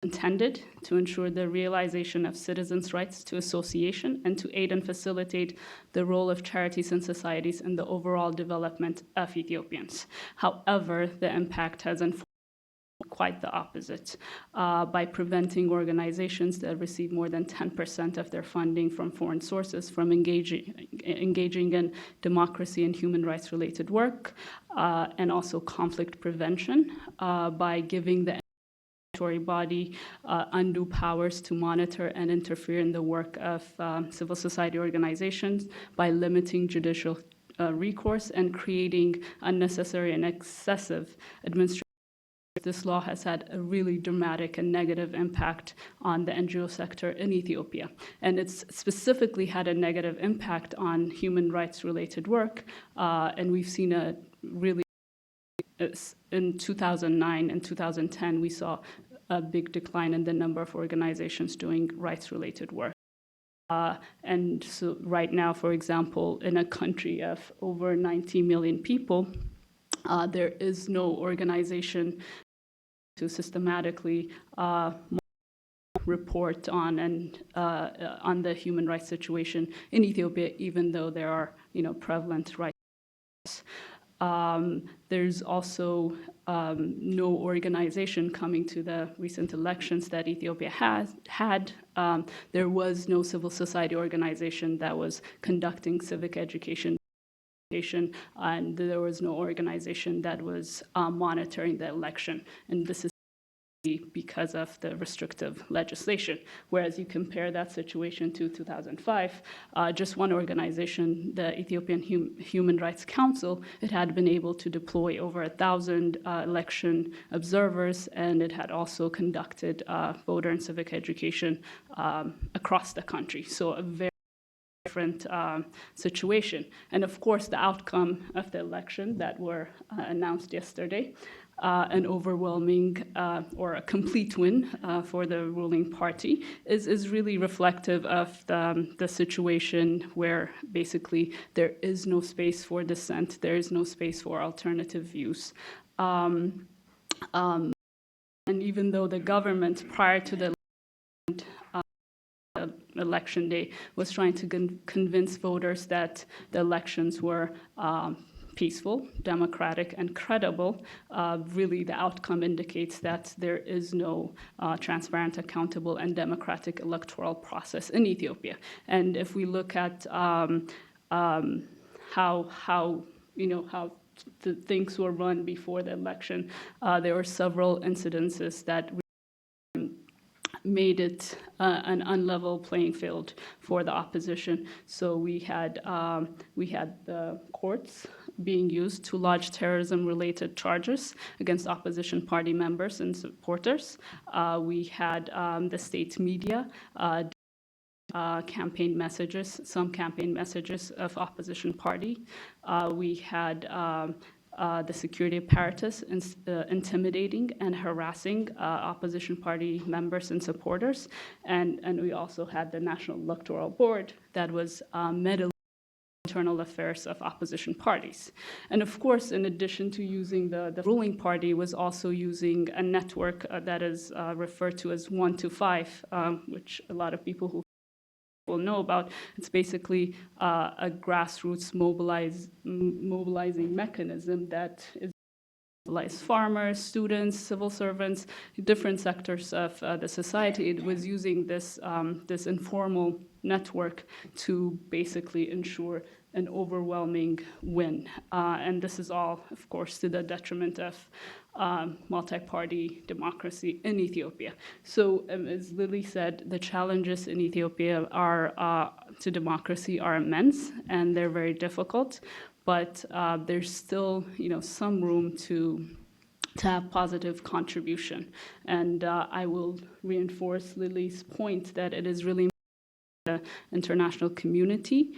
intended to ensure the realization of citizens' rights to association and to aid and facilitate the role of charities and societies in the overall development of Ethiopians. However, the impact has unfortunately quite the opposite by preventing organizations that receive more than 10% of their funding from foreign sources from engaging in democracy and human rights related work and also conflict prevention by giving the body undue powers to monitor and interfere in the work of civil society organizations by limiting judicial recourse and creating unnecessary and excessive administrative. This law has had a really dramatic and negative impact on the NGO sector in Ethiopia. And it's specifically had a negative impact on human rights related work. And we've seen a really, in 2009 and 2010, we saw a big decline in the number of organizations doing rights related work. And so right now, for example, in a country of over 90 million people, there is no organization to systematically report on on the human rights situation in Ethiopia, even though there are prevalent rights. There's also no organization coming to the recent elections that Ethiopia has had. There was no civil society organization that was conducting civic education, and there was no organization that was monitoring the election. And this is because of the restrictive legislation. Whereas you compare that situation to 2005, just one organization, the Ethiopian Human Rights Council, it had been able to deploy over 1,000 election observers, and it had also conducted voter and civic education across the country. So a very different situation. And of course, the outcome of the election that were announced yesterday, an overwhelming or a complete win for the ruling party, is really reflective of the situation where basically there is no space for dissent, there is no space for alternative views. And even though the government prior to the election day was trying to convince voters that the elections were peaceful, democratic, and credible, really the outcome indicates that there is no transparent, accountable, and democratic electoral process in Ethiopia. And if we look at how the things were run before the election, there were several incidences that made it an unlevel playing field for the opposition. So we had the courts being used to lodge terrorism-related charges against opposition party members and supporters. We had the state media campaign messages, some campaign messages of opposition party. We had the security apparatus intimidating and harassing opposition party members and supporters. And we also had the National Electoral Board that was meddling in internal affairs of opposition parties. And of course, in addition to using the ruling party, was also using a network that is referred to as 1 to 5, which a lot of people who will know about. It's basically a grassroots mobilizing mechanism that is mobilize farmers, students, civil servants, different sectors of the society. It was using this this informal network to basically ensure an overwhelming win. And this is all, of course, to the detriment of multi-party democracy in Ethiopia. So as Lily said, the challenges in Ethiopia to democracy are immense, and they're very difficult, but there's still some room to have positive contribution. And I will reinforce Lily's point that it is really the international community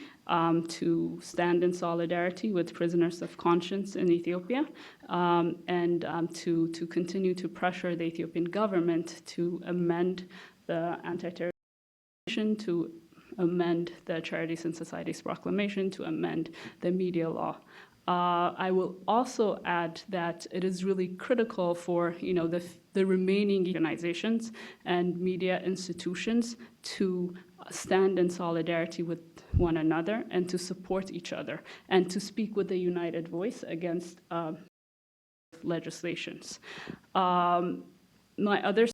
to stand in solidarity with prisoners of conscience in Ethiopia and to continue to pressure the Ethiopian government to amend the Anti-Terrorism Proclamation, to amend the Charities and Societies Proclamation, to amend the media law. I will also add that it is really critical for the remaining organizations and media institutions to stand in solidarity with one another and to support each other and to speak with a united voice against legislations. My other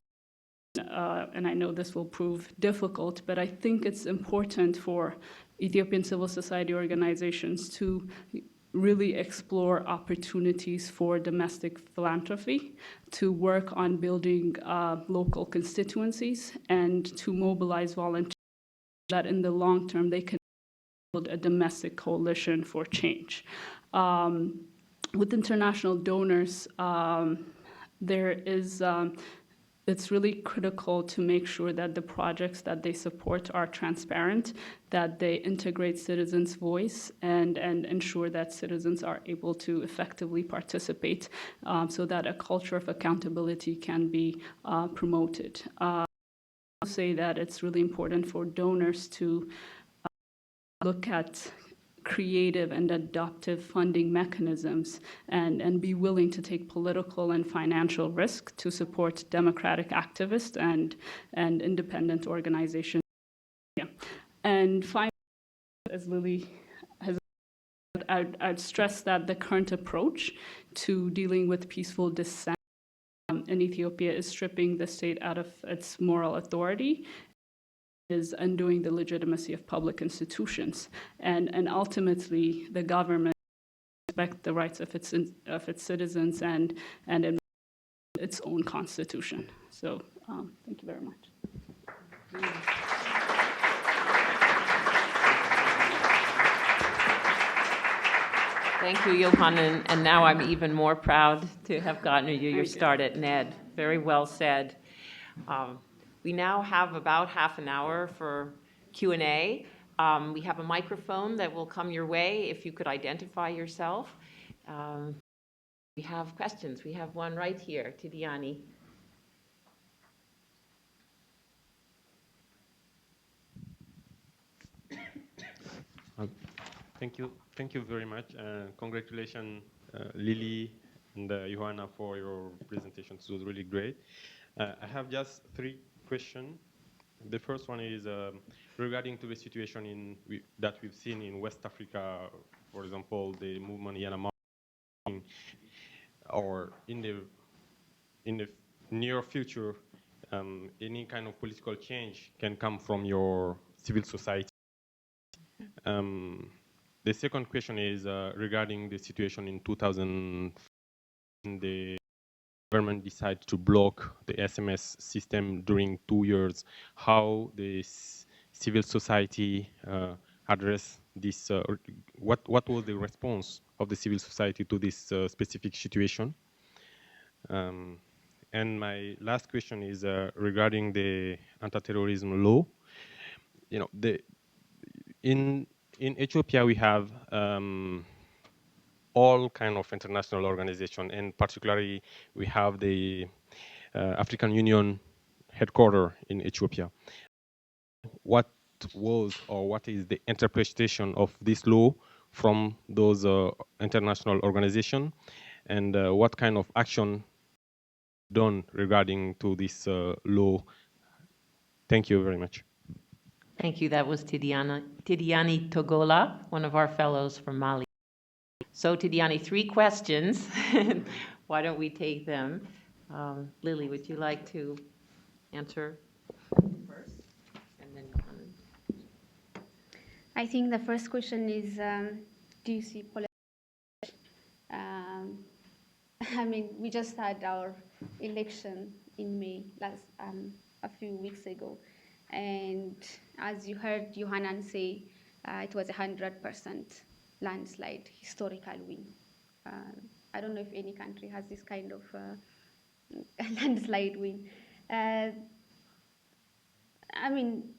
and I know this will prove difficult, but I think it's important for Ethiopian civil society organizations to really explore opportunities for domestic philanthropy, to work on building local constituencies, and to mobilize volunteers that in the long term they can build a domestic coalition for change. With international donors, it's really critical to make sure that the projects that they support are transparent, that they integrate citizens' voice, and ensure that citizens are able to effectively participate so that a culture of accountability can be promoted. I will say that it's really important for donors to look at creative and adaptive funding mechanisms and be willing to take political and financial risk to support democratic activists and independent organizations. Yeah. And finally, as Lily has, I'd stress that the current approach to dealing with peaceful dissent in Ethiopia is stripping the state out of its moral authority, is undoing the legitimacy of public institutions, and ultimately the government respect the rights of its citizens and its own constitution. So thank you very much. Thank you, Yohanan. And now I'm even more proud to have gotten you your start at NED. Very well said. We now have about half an hour for Q&A. We have a microphone that will come your way if you could identify yourself. We have questions. We have one right here, Tidiane. Thank you very much. Congratulations, Lily and Johanna, for your presentations. It was really great. I have just 3 questions. The first one is regarding to the situation that we've seen in West Africa, for example, the movement Yanama, or in the near future, any kind of political change can come from your civil society. The second question is regarding the situation in 2000, the government decided to block the SMS system during 2 years. How the civil society addressed this? What was the response of the civil society to this specific situation? And my last question is regarding the anti-terrorism law. In Ethiopia, we have all kind of international organization, and particularly we have the African Union headquarters in Ethiopia. What was or what is the interpretation of this law from those international organizations, and what kind of action done regarding to this law? Thank you very much. Thank you. That was Tidiane Togola, one of our fellows from Mali. So Tidiane, 3 questions. Why don't we take them? Lily, would you like to answer first? And then I think the first question is, do you see politics? I mean, we just had our election in May, a few weeks ago. And as you heard Yohanan say, it was 100% landslide, historical win. I don't know if any country has this kind of landslide win. I mean,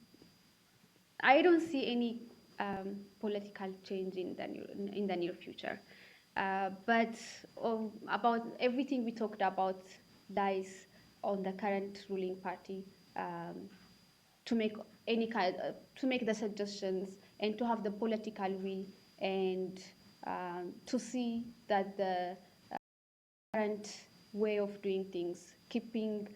I don't see any political change in the near future. But about everything we talked about lies on the current ruling party to make to make the suggestions and to have the political will and to see that the current way of doing things, keeping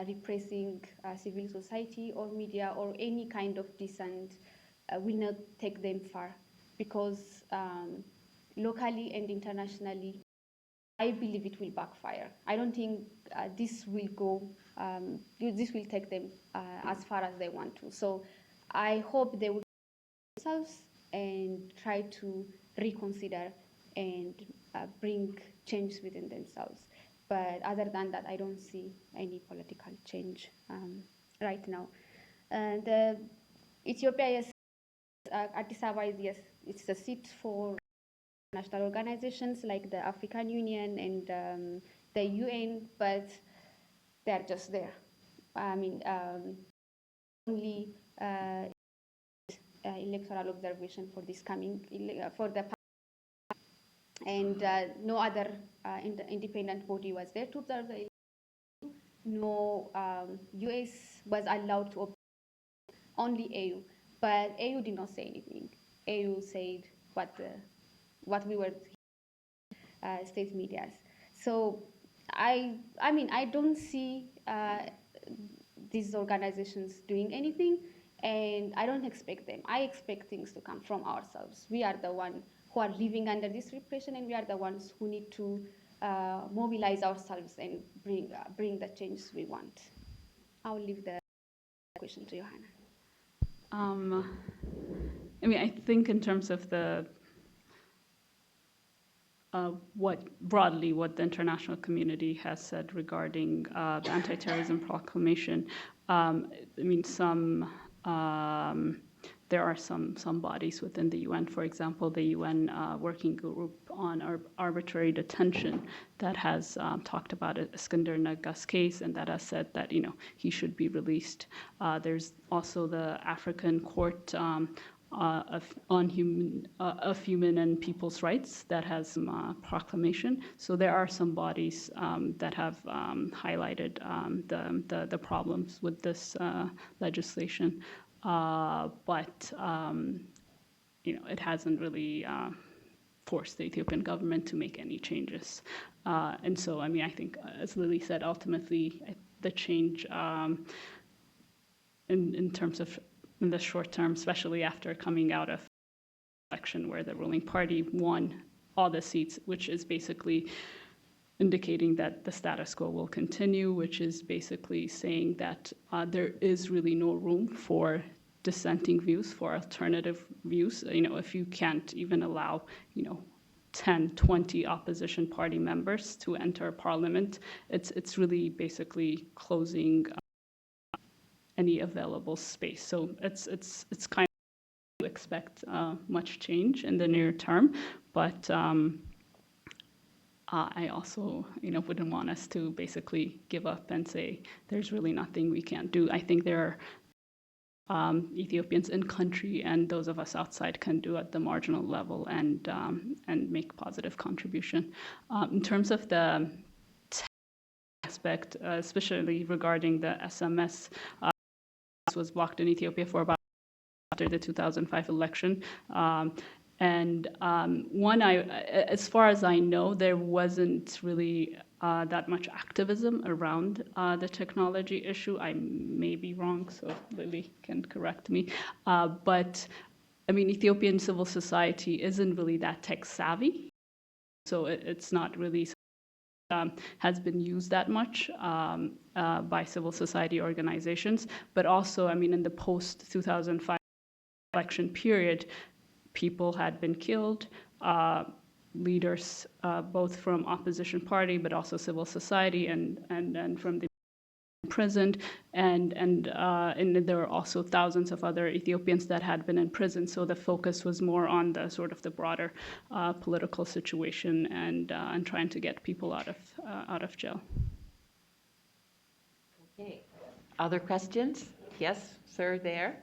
repressing civil society or media or any kind of dissent will not take them far, because locally and internationally, I believe it will backfire. I don't think this will go, this will take them as far as they want to. So I hope they will themselves and try to reconsider and bring change within themselves. But other than that, I don't see any political change right now. And Ethiopia, yes, Addis Ababa is, yes, it's a seat for national organizations like the African Union and the UN, but they're just there. I mean, only electoral observation for this coming, for the and no other independent body was there to observe the election. No US was allowed to observe, only AU, but AU did not say anything. AU said what we were state medias. So I mean, I don't see these organizations doing anything, and I don't expect them. I expect things to come from ourselves. We are the ones who are living under this repression, and we are the ones who need to mobilize ourselves and bring the change we want. I'll leave the question to Johanna. I mean, I think in terms of the what the international community has said regarding the Anti-Terrorism Proclamation. I mean, there are some bodies within the UN, for example, the UN Working Group on Arbitrary Detention, that has talked about Iskender Naga's case, and that has said that he should be released. There's also the African Court of Human and People's Rights that has a proclamation. So there are some bodies that have highlighted the problems with this legislation, but it hasn't really forced the Ethiopian government to make any changes. And so, I mean, I think, as Lily said, ultimately the change in terms of in the short term, especially after coming out of election where the ruling party won all the seats, which is basically indicating that the status quo will continue, which is basically saying that there is really no room for dissenting views, for alternative views. If you can't even allow, 10, 20 opposition party members to enter parliament, it's really basically closing any available space. So it's kind of to expect much change in the near term, but I also wouldn't want us to basically give up and say there's really nothing we can't do. I think there are Ethiopians in country and those of us outside can do at the marginal level and make positive contribution. In terms of the aspect, especially regarding the SMS, was blocked in Ethiopia for about after the 2005 election. As far as I know, there wasn't really that much activism around the technology issue. I may be wrong, so Lily can correct me. But I mean, Ethiopian civil society isn't really that tech savvy, so it's not really has been used that much by civil society organizations. But also, I mean, in the post-2005 election period, people had been killed, leaders both from opposition party, but also civil society and from the imprisoned, and there were also thousands of other Ethiopians that had been in prison. So the focus was more on the sort of the broader political situation and trying to get people out of jail. Okay. Other questions? Yes, sir, there.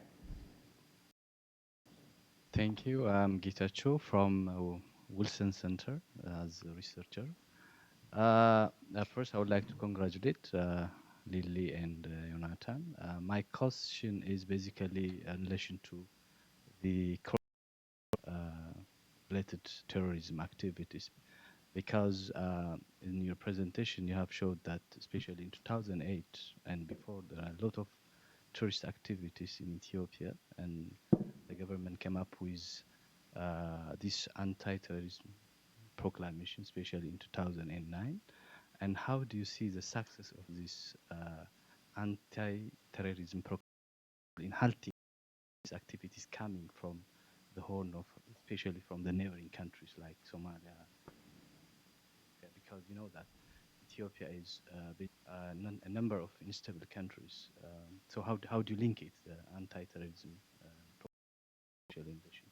Thank you. I'm Gitacho from Wilson Center as a researcher. First, I would like to congratulate Lily and Jonathan. My question is basically in relation to the related terrorism activities. Because in your presentation you have showed that especially in 2008 and before there are a lot of tourist activities in Ethiopia, and the government came up with this Anti-Terrorism Proclamation, especially in 2009. And how do you see the success of this Anti-Terrorism Proclamation in halting these activities coming from the Horn of, especially from the neighboring countries like Somalia? Because you know that Ethiopia is a number of unstable countries. So how do you link it, the anti-terrorism invasion?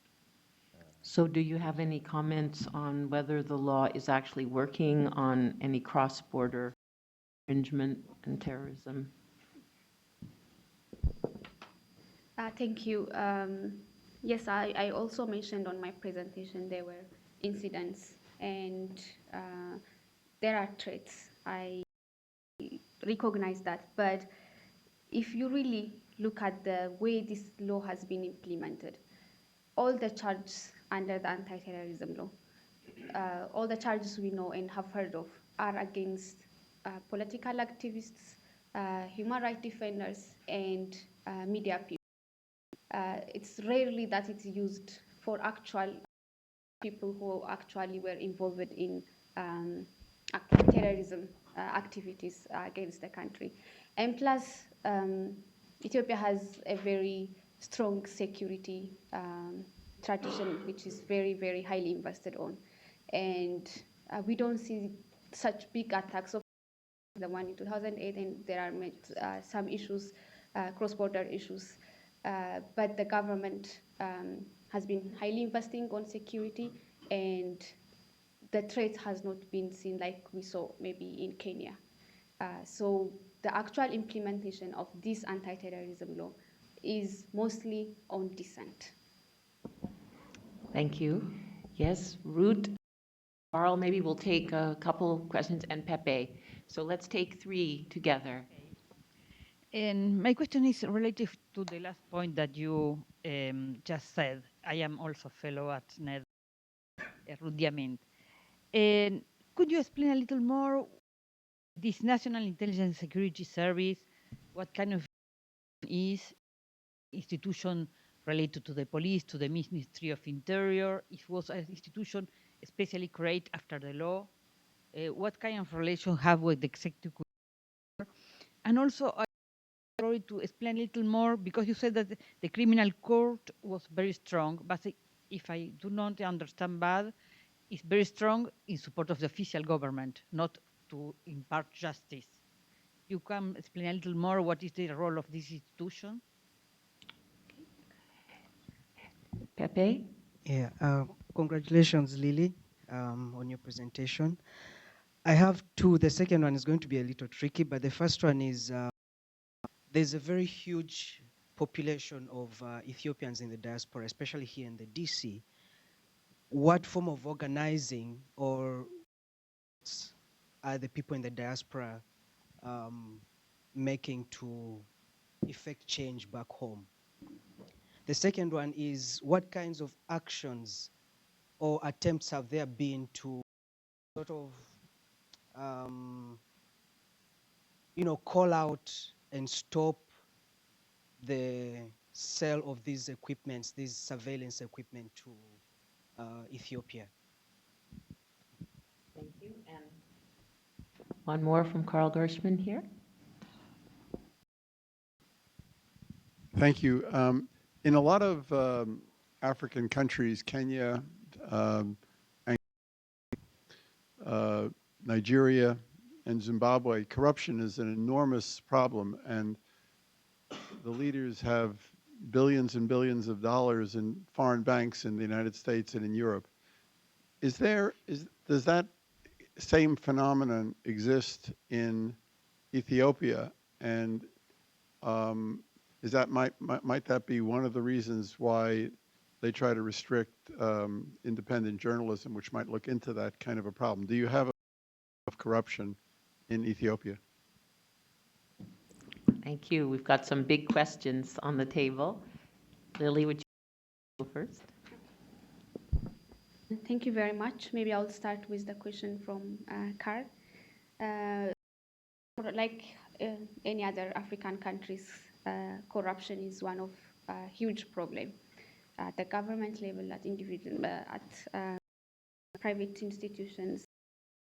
So do you have any comments on whether the law is actually working on any cross-border infringement and terrorism? Thank you. Yes, I also mentioned on my presentation there were incidents and there are threats. I recognize that. But if you really look at the way this law has been implemented, all the charges under the anti-terrorism law, all the charges we know and have heard of are against political activists, human rights defenders, and media people. It's rarely that it's used for actual people who actually were involved in terrorism activities against the country. And plus, Ethiopia has a very strong security tradition, which is very, very highly invested on. And we don't see such big attacks of the one in 2008, and there are some issues, cross-border issues. But the government has been highly investing on security, and the threat has not been seen like we saw maybe in Kenya. So the actual implementation of this anti-terrorism law is mostly on dissent. Thank you. Yes, Ruth, Carl, maybe we'll take a couple questions, and Pepe. So let's take three together. And my question is related to the last point that you just said. I am also a fellow at NED, Rudiament. And could you explain a little more this National Intelligence Security Service, what kind of institution related to the police, to the Ministry of Interior? It was an institution especially created after the law. What kind of relation have with the executive? And also, I wanted to explain a little more, because you said that the criminal court was very strong, but if I do not understand bad, it's very strong in support of the official government, not to impart justice. You can explain a little more what is the role of this institution? Pepe? Yeah, congratulations, Lily, on your presentation. I have two. The second one is going to be a little tricky, but the first one is there's a very huge population of Ethiopians in the diaspora, especially here in the DC. What form of organizing or are the people in the diaspora making to effect change back home? The second one is, what kinds of actions or attempts have there been to sort of, call out and stop the sale of these equipments, these surveillance equipment to Ethiopia? Thank you. And one more from Carl Gershman here. Thank you. In a lot of African countries, Kenya, Nigeria, and Zimbabwe, corruption is an enormous problem, and the leaders have billions and billions of dollars in foreign banks in the United States and in Europe. Does that same phenomenon exist in Ethiopia? And might that be one of the reasons why they try to restrict independent journalism, which might look into that kind of a problem? Do you have of corruption in Ethiopia? Thank you. We've got some big questions on the table. Lily, would you go first? Thank you very much. Maybe I'll start with the question from Carl. Like any other African countries, corruption is one of a huge problem at the government level, at individual, at private institutions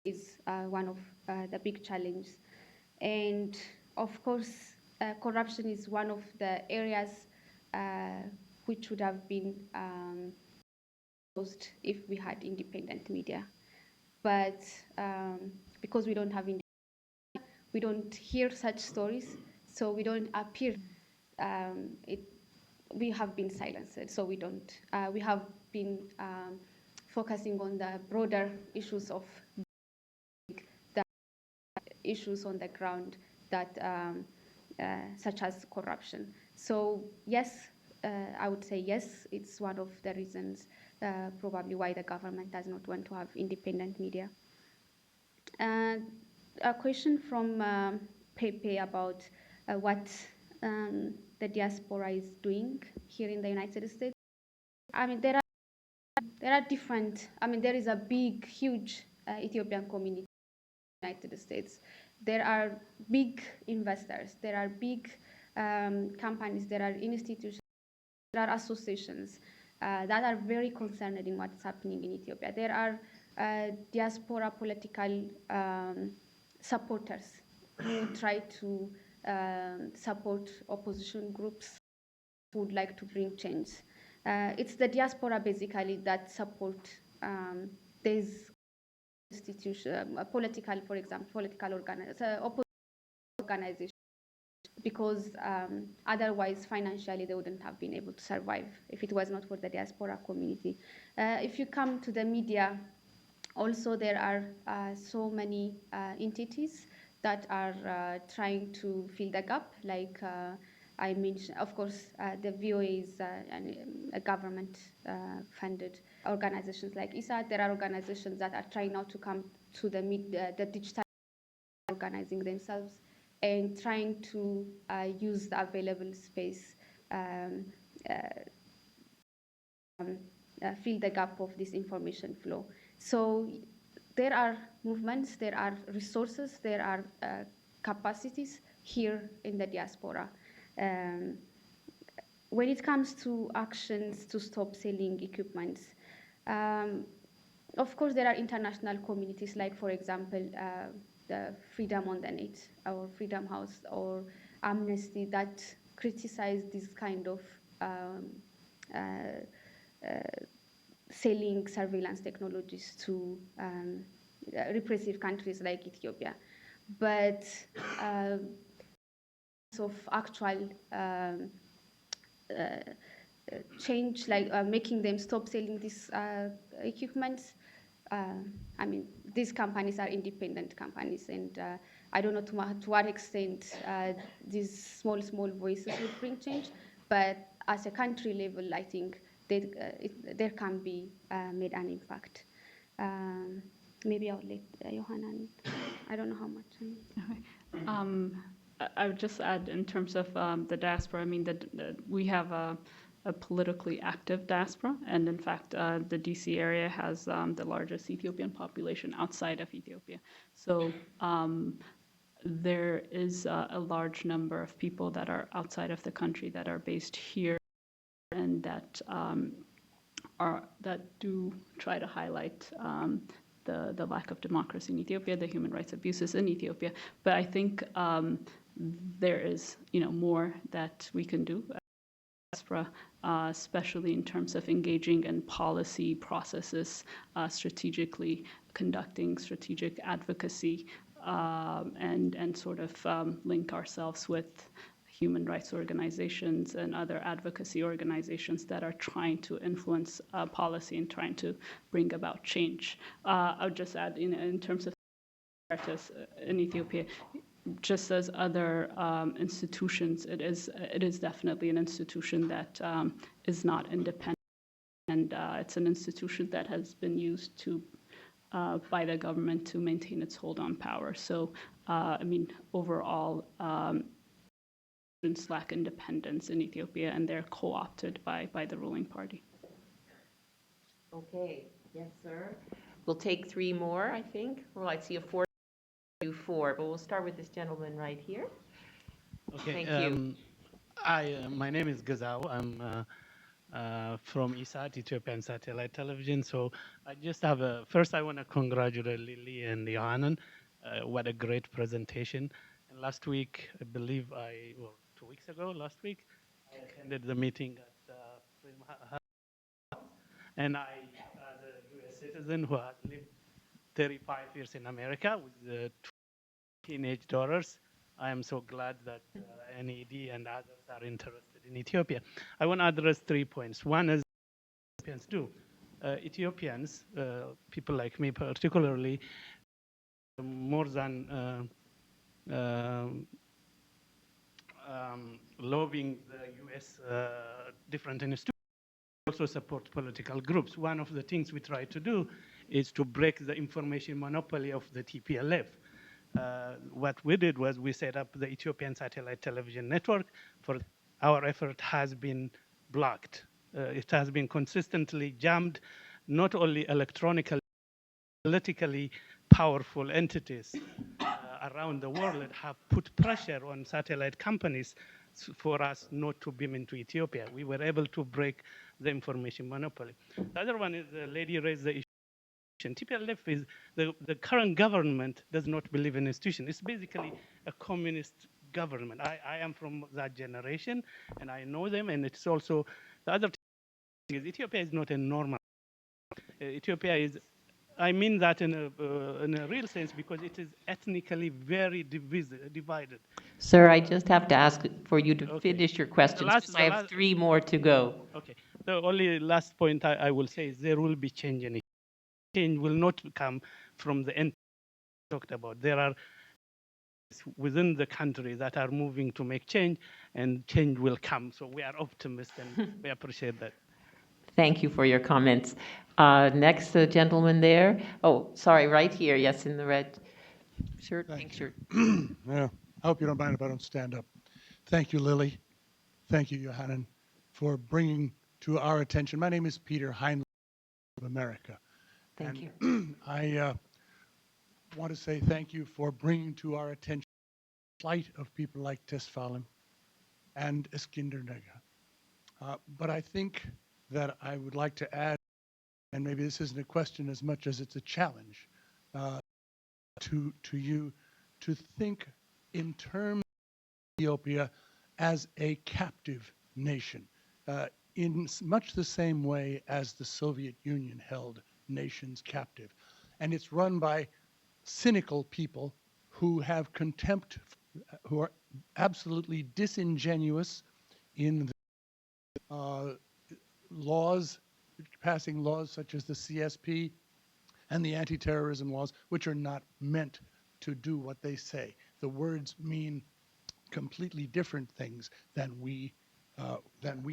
is one of the big challenges. And of course, corruption is one of the areas which would have been closed if we had independent media. But because we don't have we don't hear such stories, so we don't appear. We have been silenced, so we don't. We have been focusing on the broader issues of the issues on the ground that, such as corruption. So yes, I would say yes. It's one of the reasons probably why the government does not want to have independent media. A question from Pepe about what the diaspora is doing here in the United States. I mean, there are different. I mean, there is a big, huge Ethiopian community in the United States. There are big investors. There are big companies. There are institutions. There are associations that are very concerned in what's happening in Ethiopia. There are diaspora political supporters who try to support opposition groups who would like to bring change. It's the diaspora basically that support these institutions, political, for example, political organizations, because otherwise financially they wouldn't have been able to survive if it was not for the diaspora community. If you come to the media, also there are so many entities that are trying to fill the gap, like I mentioned, of course, the VOA is a government-funded organizations like ISA. There are organizations that are trying now to come to the digital, organizing themselves and trying to use the available space, fill the gap of this information flow. So there are movements, there are resources, there are capacities here in the diaspora. When it comes to actions to stop selling equipment, of course there are international communities like, for example, the Freedom on the Net or Freedom House or Amnesty that criticize this kind of selling surveillance technologies to repressive countries like Ethiopia. But of actual change, like making them stop selling these equipments, I mean, these companies are independent companies, and I don't know to what extent these small voices would bring change, but as a country level, I think there can be made an impact. Maybe I'll let Yohanan, I don't know how much. I would just add in terms of the diaspora, I mean, we have a politically active diaspora, and in fact, the DC area has the largest Ethiopian population outside of Ethiopia. So there is a large number of people that are outside of the country that are based here, and that do try to highlight the lack of democracy in Ethiopia, the human rights abuses in Ethiopia. But I think there is, more that we can do, especially in terms of engaging in policy processes, strategically conducting strategic advocacy, and sort of link ourselves with human rights organizations and other advocacy organizations that are trying to influence policy and trying to bring about change. I would just add, in terms of in Ethiopia, just as other institutions, it is definitely an institution that is not independent, and it's an institution that has been used by the government to maintain its hold on power. So, I mean, overall, lack independence in Ethiopia, and they're co-opted by the ruling party. Okay, Yes, sir. We'll take 3 more, I think. Well, I see a 4, but we'll start with this gentleman right here. Okay. Thank you. My name is Gazao. I'm from ISAT, Ethiopian Satellite Television. So I just have first I want to congratulate Lily and Yohanan. What a great presentation. And last week, I believe or 2 weeks ago, last week, I attended the meeting at Freedom House. And I, as a US citizen who has lived 35 years in America with 2 teenage daughters, I am so glad that NED and others are interested in Ethiopia. I want to address 3 points. One is Ethiopians do. Ethiopians, people like me particularly, more than lobbying the US different institutions, also support political groups. One of the things we try to do is to break the information monopoly of the TPLF. What we did was we set up the Ethiopian Satellite Television Network. For our effort has been blocked. It has been consistently jammed, not only electronically, politically powerful entities around the world have put pressure on satellite companies for us not to beam into Ethiopia. We were able to break the information monopoly. The other one is the lady raised the issue. TPLF is the current government does not believe in institution. It's basically a communist government. I am from that generation and I know them, and it's also the other thing is Ethiopia is not a normal. Ethiopia is, I mean that in a real sense because it is ethnically very divided. Sir, I just have to ask for you to finish your questions. I have 3 more to go. Okay. The only last point I will say is there will be change in it. Change will not come from the end talked about. There are within the country that are moving to make change, and change will come. So we are optimistic and we appreciate that. Thank you for your comments. Next, the gentleman there. Oh, sorry, right here. Yes, in the red shirt, pink shirt. Yeah, I hope you don't mind if I don't stand up. Thank you, Lily. Thank you, Yohanan, for bringing to our attention. My name is Peter Heinlein of America. Thank you. I want to say thank you for bringing to our attention the plight of people like Tesfalem and engendered. But I think that I would like to add, and maybe this isn't a question as much as it's a challenge to you, to think in terms of Ethiopia as a captive nation, in much the same way as the Soviet Union held nations captive. And it's run by cynical people who have contempt, who are absolutely disingenuous in the laws, passing laws such as the CSP and the anti-terrorism laws, which are not meant to do what they say. The words mean completely different things than we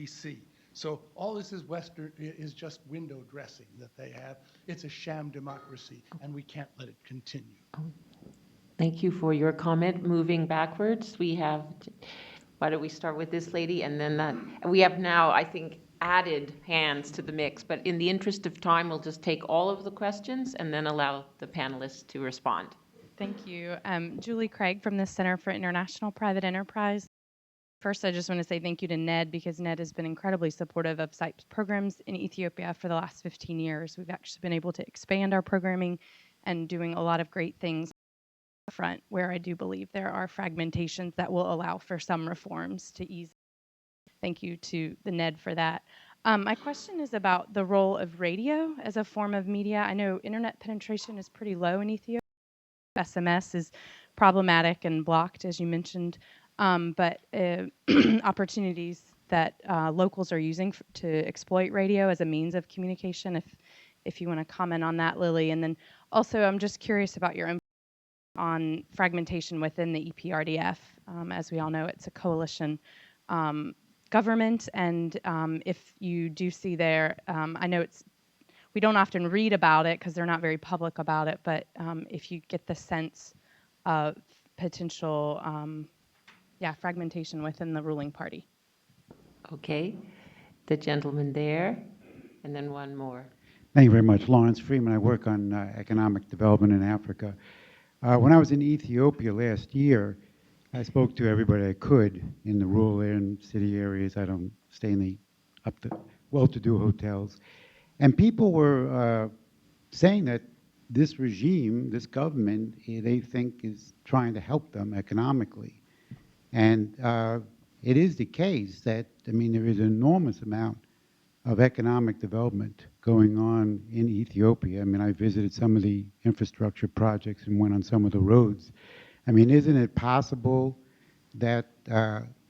see. So all this is Western is just window dressing that they have. It's a sham democracy, and we can't let it continue. Thank you for your comment. Moving backwards, we have, why don't we start with this lady and then that. We have now, I think, added hands to the mix, but in the interest of time, we'll just take all of the questions and then allow the panelists to respond. Thank you. Julie Craig from the Center for International Private Enterprise. First, I just want to say thank you to Ned, because Ned has been incredibly supportive of SIPE's programs in Ethiopia for the last 15 years. We've actually been able to expand our programming and doing a lot of great things on the front, where I do believe there are fragmentations that will allow for some reforms to ease. Thank you to the Ned for that. My question is about the role of radio as a form of media. I know internet penetration is pretty low in Ethiopia. SMS is problematic and blocked, as you mentioned. But opportunities that locals are using to exploit radio as a means of communication, if you want to comment on that, Lily. And then also, I'm just curious about your input on fragmentation within the EPRDF. As we all know, it's a coalition government, and if you do see there, I know we don't often read about it because they're not very public about it, but if you get the sense of potential fragmentation within the ruling party. Okay, the gentleman there, and then one more. Thank you very much. Lawrence Freeman. I work on economic development in Africa. When I was in Ethiopia last year, I spoke to everybody I could in the rural and city areas. I don't stay in the well-to-do hotels. And people were saying that this regime, this government, they think is trying to help them economically. And it is the case that, I mean, there is an enormous amount of economic development going on in Ethiopia. I mean, I visited some of the infrastructure projects and went on some of the roads. I mean, isn't it possible that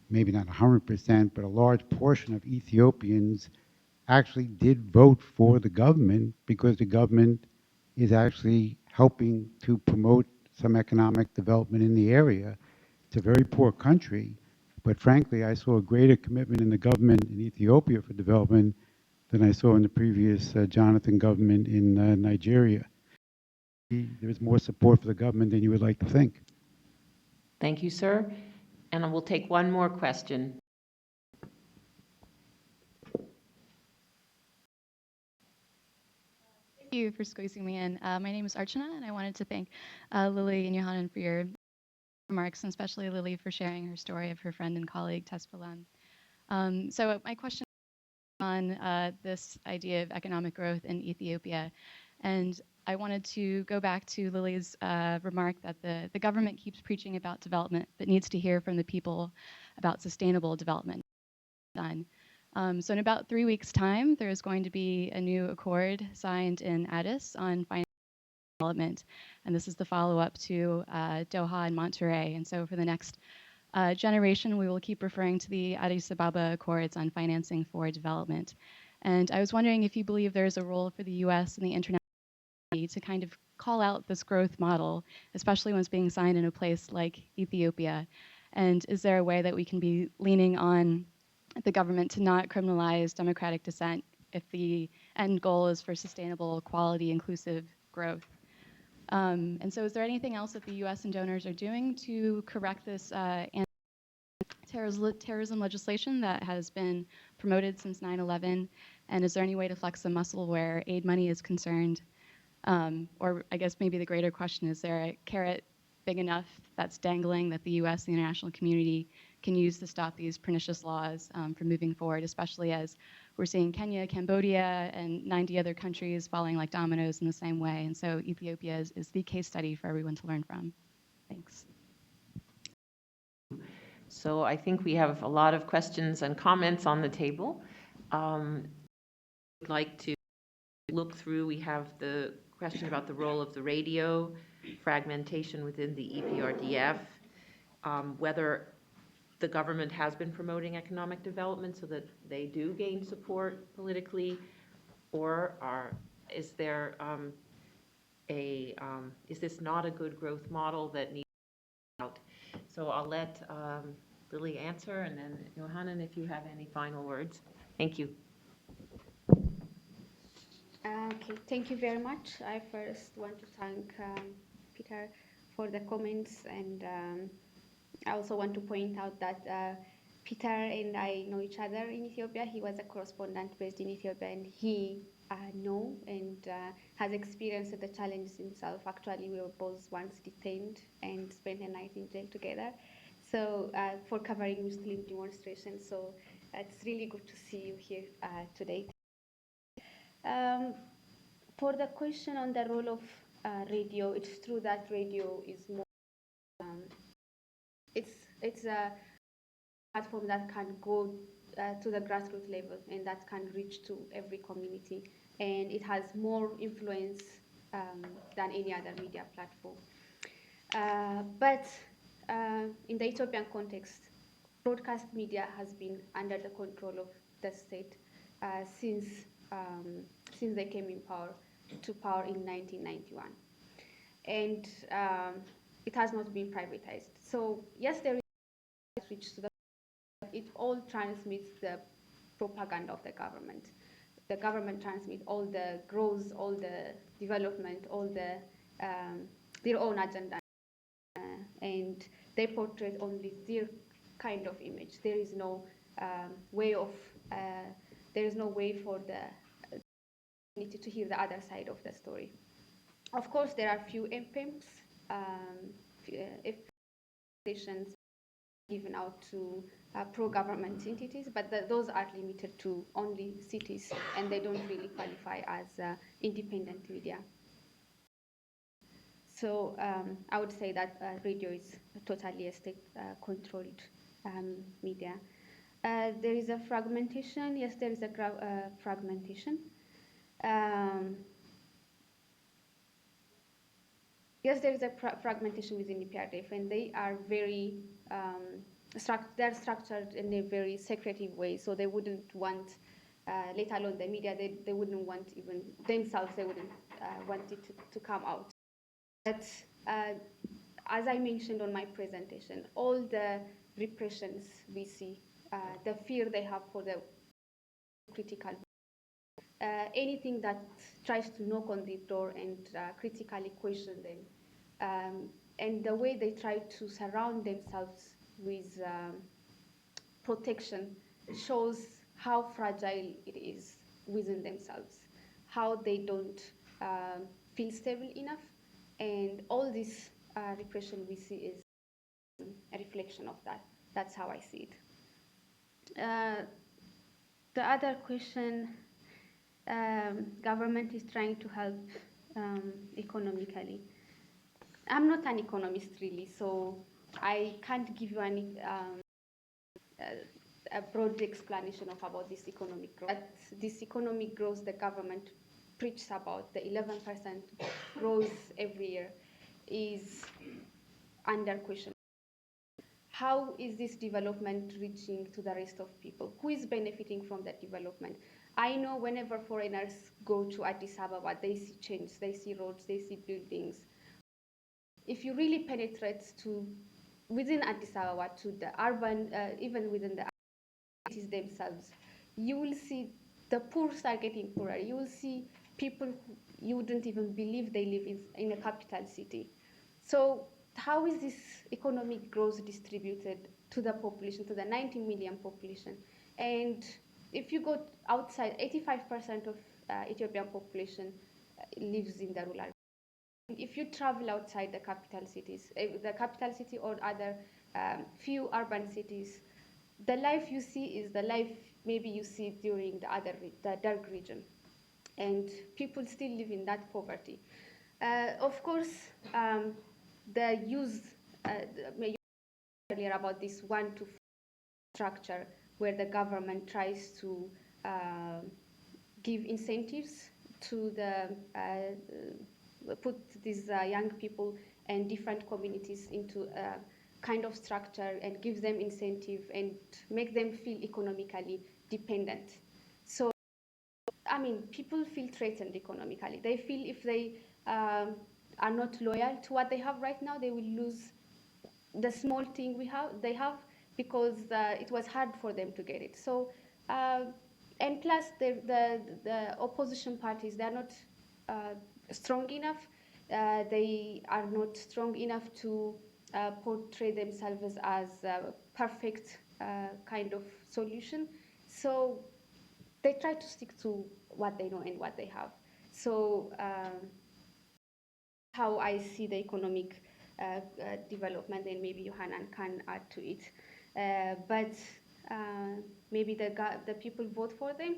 maybe not 100%, but a large portion of Ethiopians actually did vote for the government because the government is actually helping to promote some economic development in the area? It's a very poor country, but frankly, I saw a greater commitment in the government in Ethiopia for development than I saw in the previous Jonathan government in Nigeria. There's more support for the government than you would like to think. Thank you, sir. And we'll take one more question. Thank you for squeezing me in. My name is Archana, and I wanted to thank Lily and Yohanan for your remarks, and especially Lily for sharing her story of her friend and colleague, Tess Falam. So my question is on this idea of economic growth in Ethiopia. And I wanted to go back to Lily's remark that the government keeps preaching about development, but needs to hear from the people about sustainable development. So in about 3 weeks' time, there is going to be a new accord signed in Addis on finance development, and this is the follow-up to Doha and Monterrey. And so for the next generation, we will keep referring to the Addis Ababa Accords on financing for development. And I was wondering if you believe there is a role for the U.S. and the international community to kind of call out this growth model, especially when it's being signed in a place like Ethiopia. And is there a way that we can be leaning on the government to not criminalize democratic dissent if the end goal is for sustainable, quality, inclusive growth? And so is there anything else that the U.S. and donors are doing to correct this anti-terrorism legislation that has been promoted since 9/11? And is there any way to flex the muscle where aid money is concerned? Or I guess maybe the greater question, is there a carrot big enough that's dangling that the U.S. and the international community can use to stop these pernicious laws from moving forward, especially as we're seeing Kenya, Cambodia, and 90 other countries falling like dominoes in the same way. And so Ethiopia is the case study for everyone to learn from. Thanks. So I think we have a lot of questions and comments on the table. I'd like to look through. We have the question about the role of the radio, fragmentation within the EPRDF, whether the government has been promoting economic development so that they do gain support politically, or is there is this not a good growth model that needs out? So I'll let Lily answer, and then Yohanan, if you have any final words. Thank you. Okay, thank you very much. I first want to thank Peter for the comments, and I also want to point out that Peter and I know each other in Ethiopia. He was a correspondent based in Ethiopia, and he know and has experienced the challenges himself. Actually, we were both once detained and spent a night in jail together. So for covering Muslim demonstrations. So it's really good to see you here today. For the question on the role of radio, it's true that radio is more. It's a platform that can go to the grassroots level and that can reach to every community, and it has more influence than any other media platform. But in the Ethiopian context, broadcast media has been under the control of the state since they came to power in 1991, and it has not been privatized. So yes, there is switch to the. It all transmits the propaganda of the government. The government transmits all the growth, all the development, all the their own agenda, and they portray only their kind of image. There is no way for the to hear the other side of the story. Of course, there are few MPIMs, if stations given out to pro-government entities, but those are limited to only cities, and they don't really qualify as independent media. So I would say that radio is totally a state-controlled media. There is a fragmentation. Yes, there is a fragmentation. Yes, there is a fragmentation within the PRDF, and they are very they're structured in a very secretive way. So they wouldn't want, let alone the media, they wouldn't want even themselves. They wouldn't want it to come out. But as I mentioned on my presentation, all the repressions we see, the fear they have for the critical, anything that tries to knock on the door and critically question them, and the way they try to surround themselves with protection shows how fragile it is within themselves, how they don't feel stable enough, and all this repression we see is a reflection of that. That's how I see it. The other question, government is trying to help economically. I'm not an economist really, so I can't give you any a broad explanation of about this economic growth. But this economic growth the government preaches about, the 11% growth every year, is under question. How is this development reaching to the rest of people? Who is benefiting from that development? I know whenever foreigners go to Addis Ababa, they see change, they see roads, they see buildings. If you really penetrate to within Addis Ababa, to the urban, even within the cities themselves, you will see the poor start getting poorer. You will see people who you wouldn't even believe they live in a capital city. So how is this economic growth distributed to the population, to the 90 million population? And if you go outside, 85% of Ethiopian population lives in the rural. If you travel outside the capital cities, the capital city or other few urban cities, the life you see is the life maybe you see during the dark region, and people still live in that poverty. Of course, the use earlier about this 1 to 4 structure where the government tries to give incentives to the put these young people and different communities into a kind of structure and give them incentive and make them feel economically dependent. So, I mean, people feel threatened economically. They feel if they are not loyal to what they have right now, they will lose the small thing they have because it was hard for them to get it. So, and plus the opposition parties, they're not strong enough. They are not strong enough to portray themselves as a perfect kind of solution. So they try to stick to what they know and what they have. So how I see the economic development, and maybe Yohanan can add to it. But maybe the people vote for them.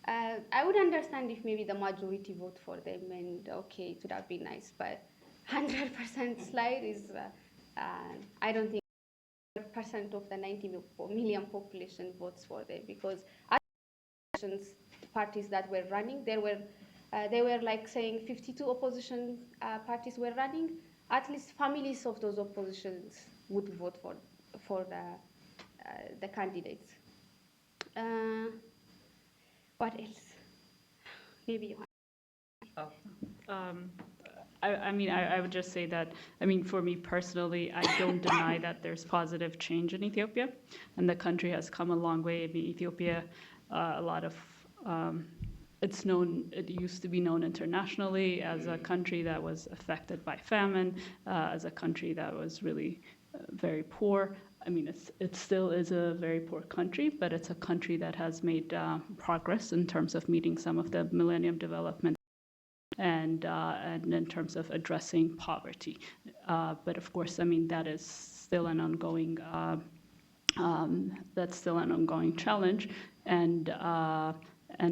I would understand if maybe the majority vote for them, and okay, it would have been nice. But 100% slide is, I don't think 100% of the 90 million population votes for them, because parties that were running, they were like saying 52 opposition parties were running. At least families of those oppositions would vote for the candidates. What else? Maybe you want. I would just say that, for me personally, I don't deny that there's positive change in Ethiopia, and the country has come a long way. Ethiopia, a lot of, it used to be known internationally as a country that was affected by famine, as a country that was really very poor. I mean, it still is a very poor country, but it's a country that has made progress in terms of meeting some of the Millennium Development and in terms of addressing poverty. But of course, I mean, that is still an ongoing challenge, and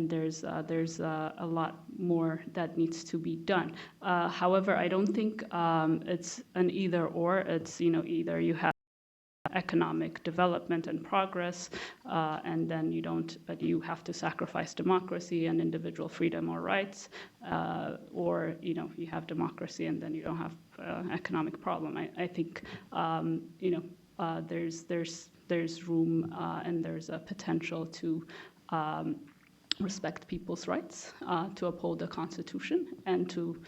there's a lot more that needs to be done. However, I don't think it's an either or. It's, you know, either you have economic development and progress, and then you have to sacrifice democracy and individual freedom or rights, or, you know, you have democracy and then you don't have economic problem. I think, you know, there's room and there's a potential to respect people's rights, to uphold the Constitution, and to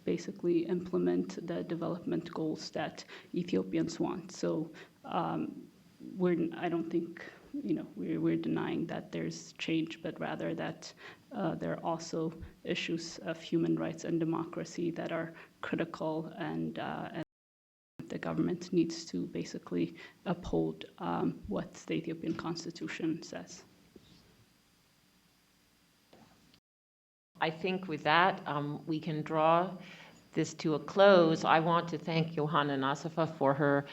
basically implement the development goals that Ethiopians want. So I don't think, you know, we're denying that there's change, but rather that there are also issues of human rights and democracy that are critical, and the government needs to basically uphold what the Ethiopian Constitution says. I think with that, we can draw this to a close. I want to thank Yohanan Assefa for her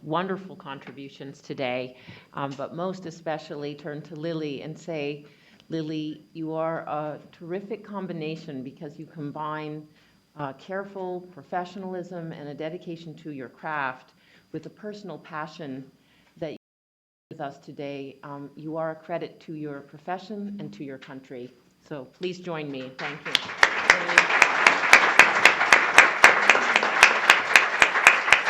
wonderful contributions today, but most especially turn to Lily and say, Lily, you are a terrific combination because you combine careful professionalism and a dedication to your craft with a personal passion that you share with us today. You are a credit to your profession and to your country. So please join me. Thank you.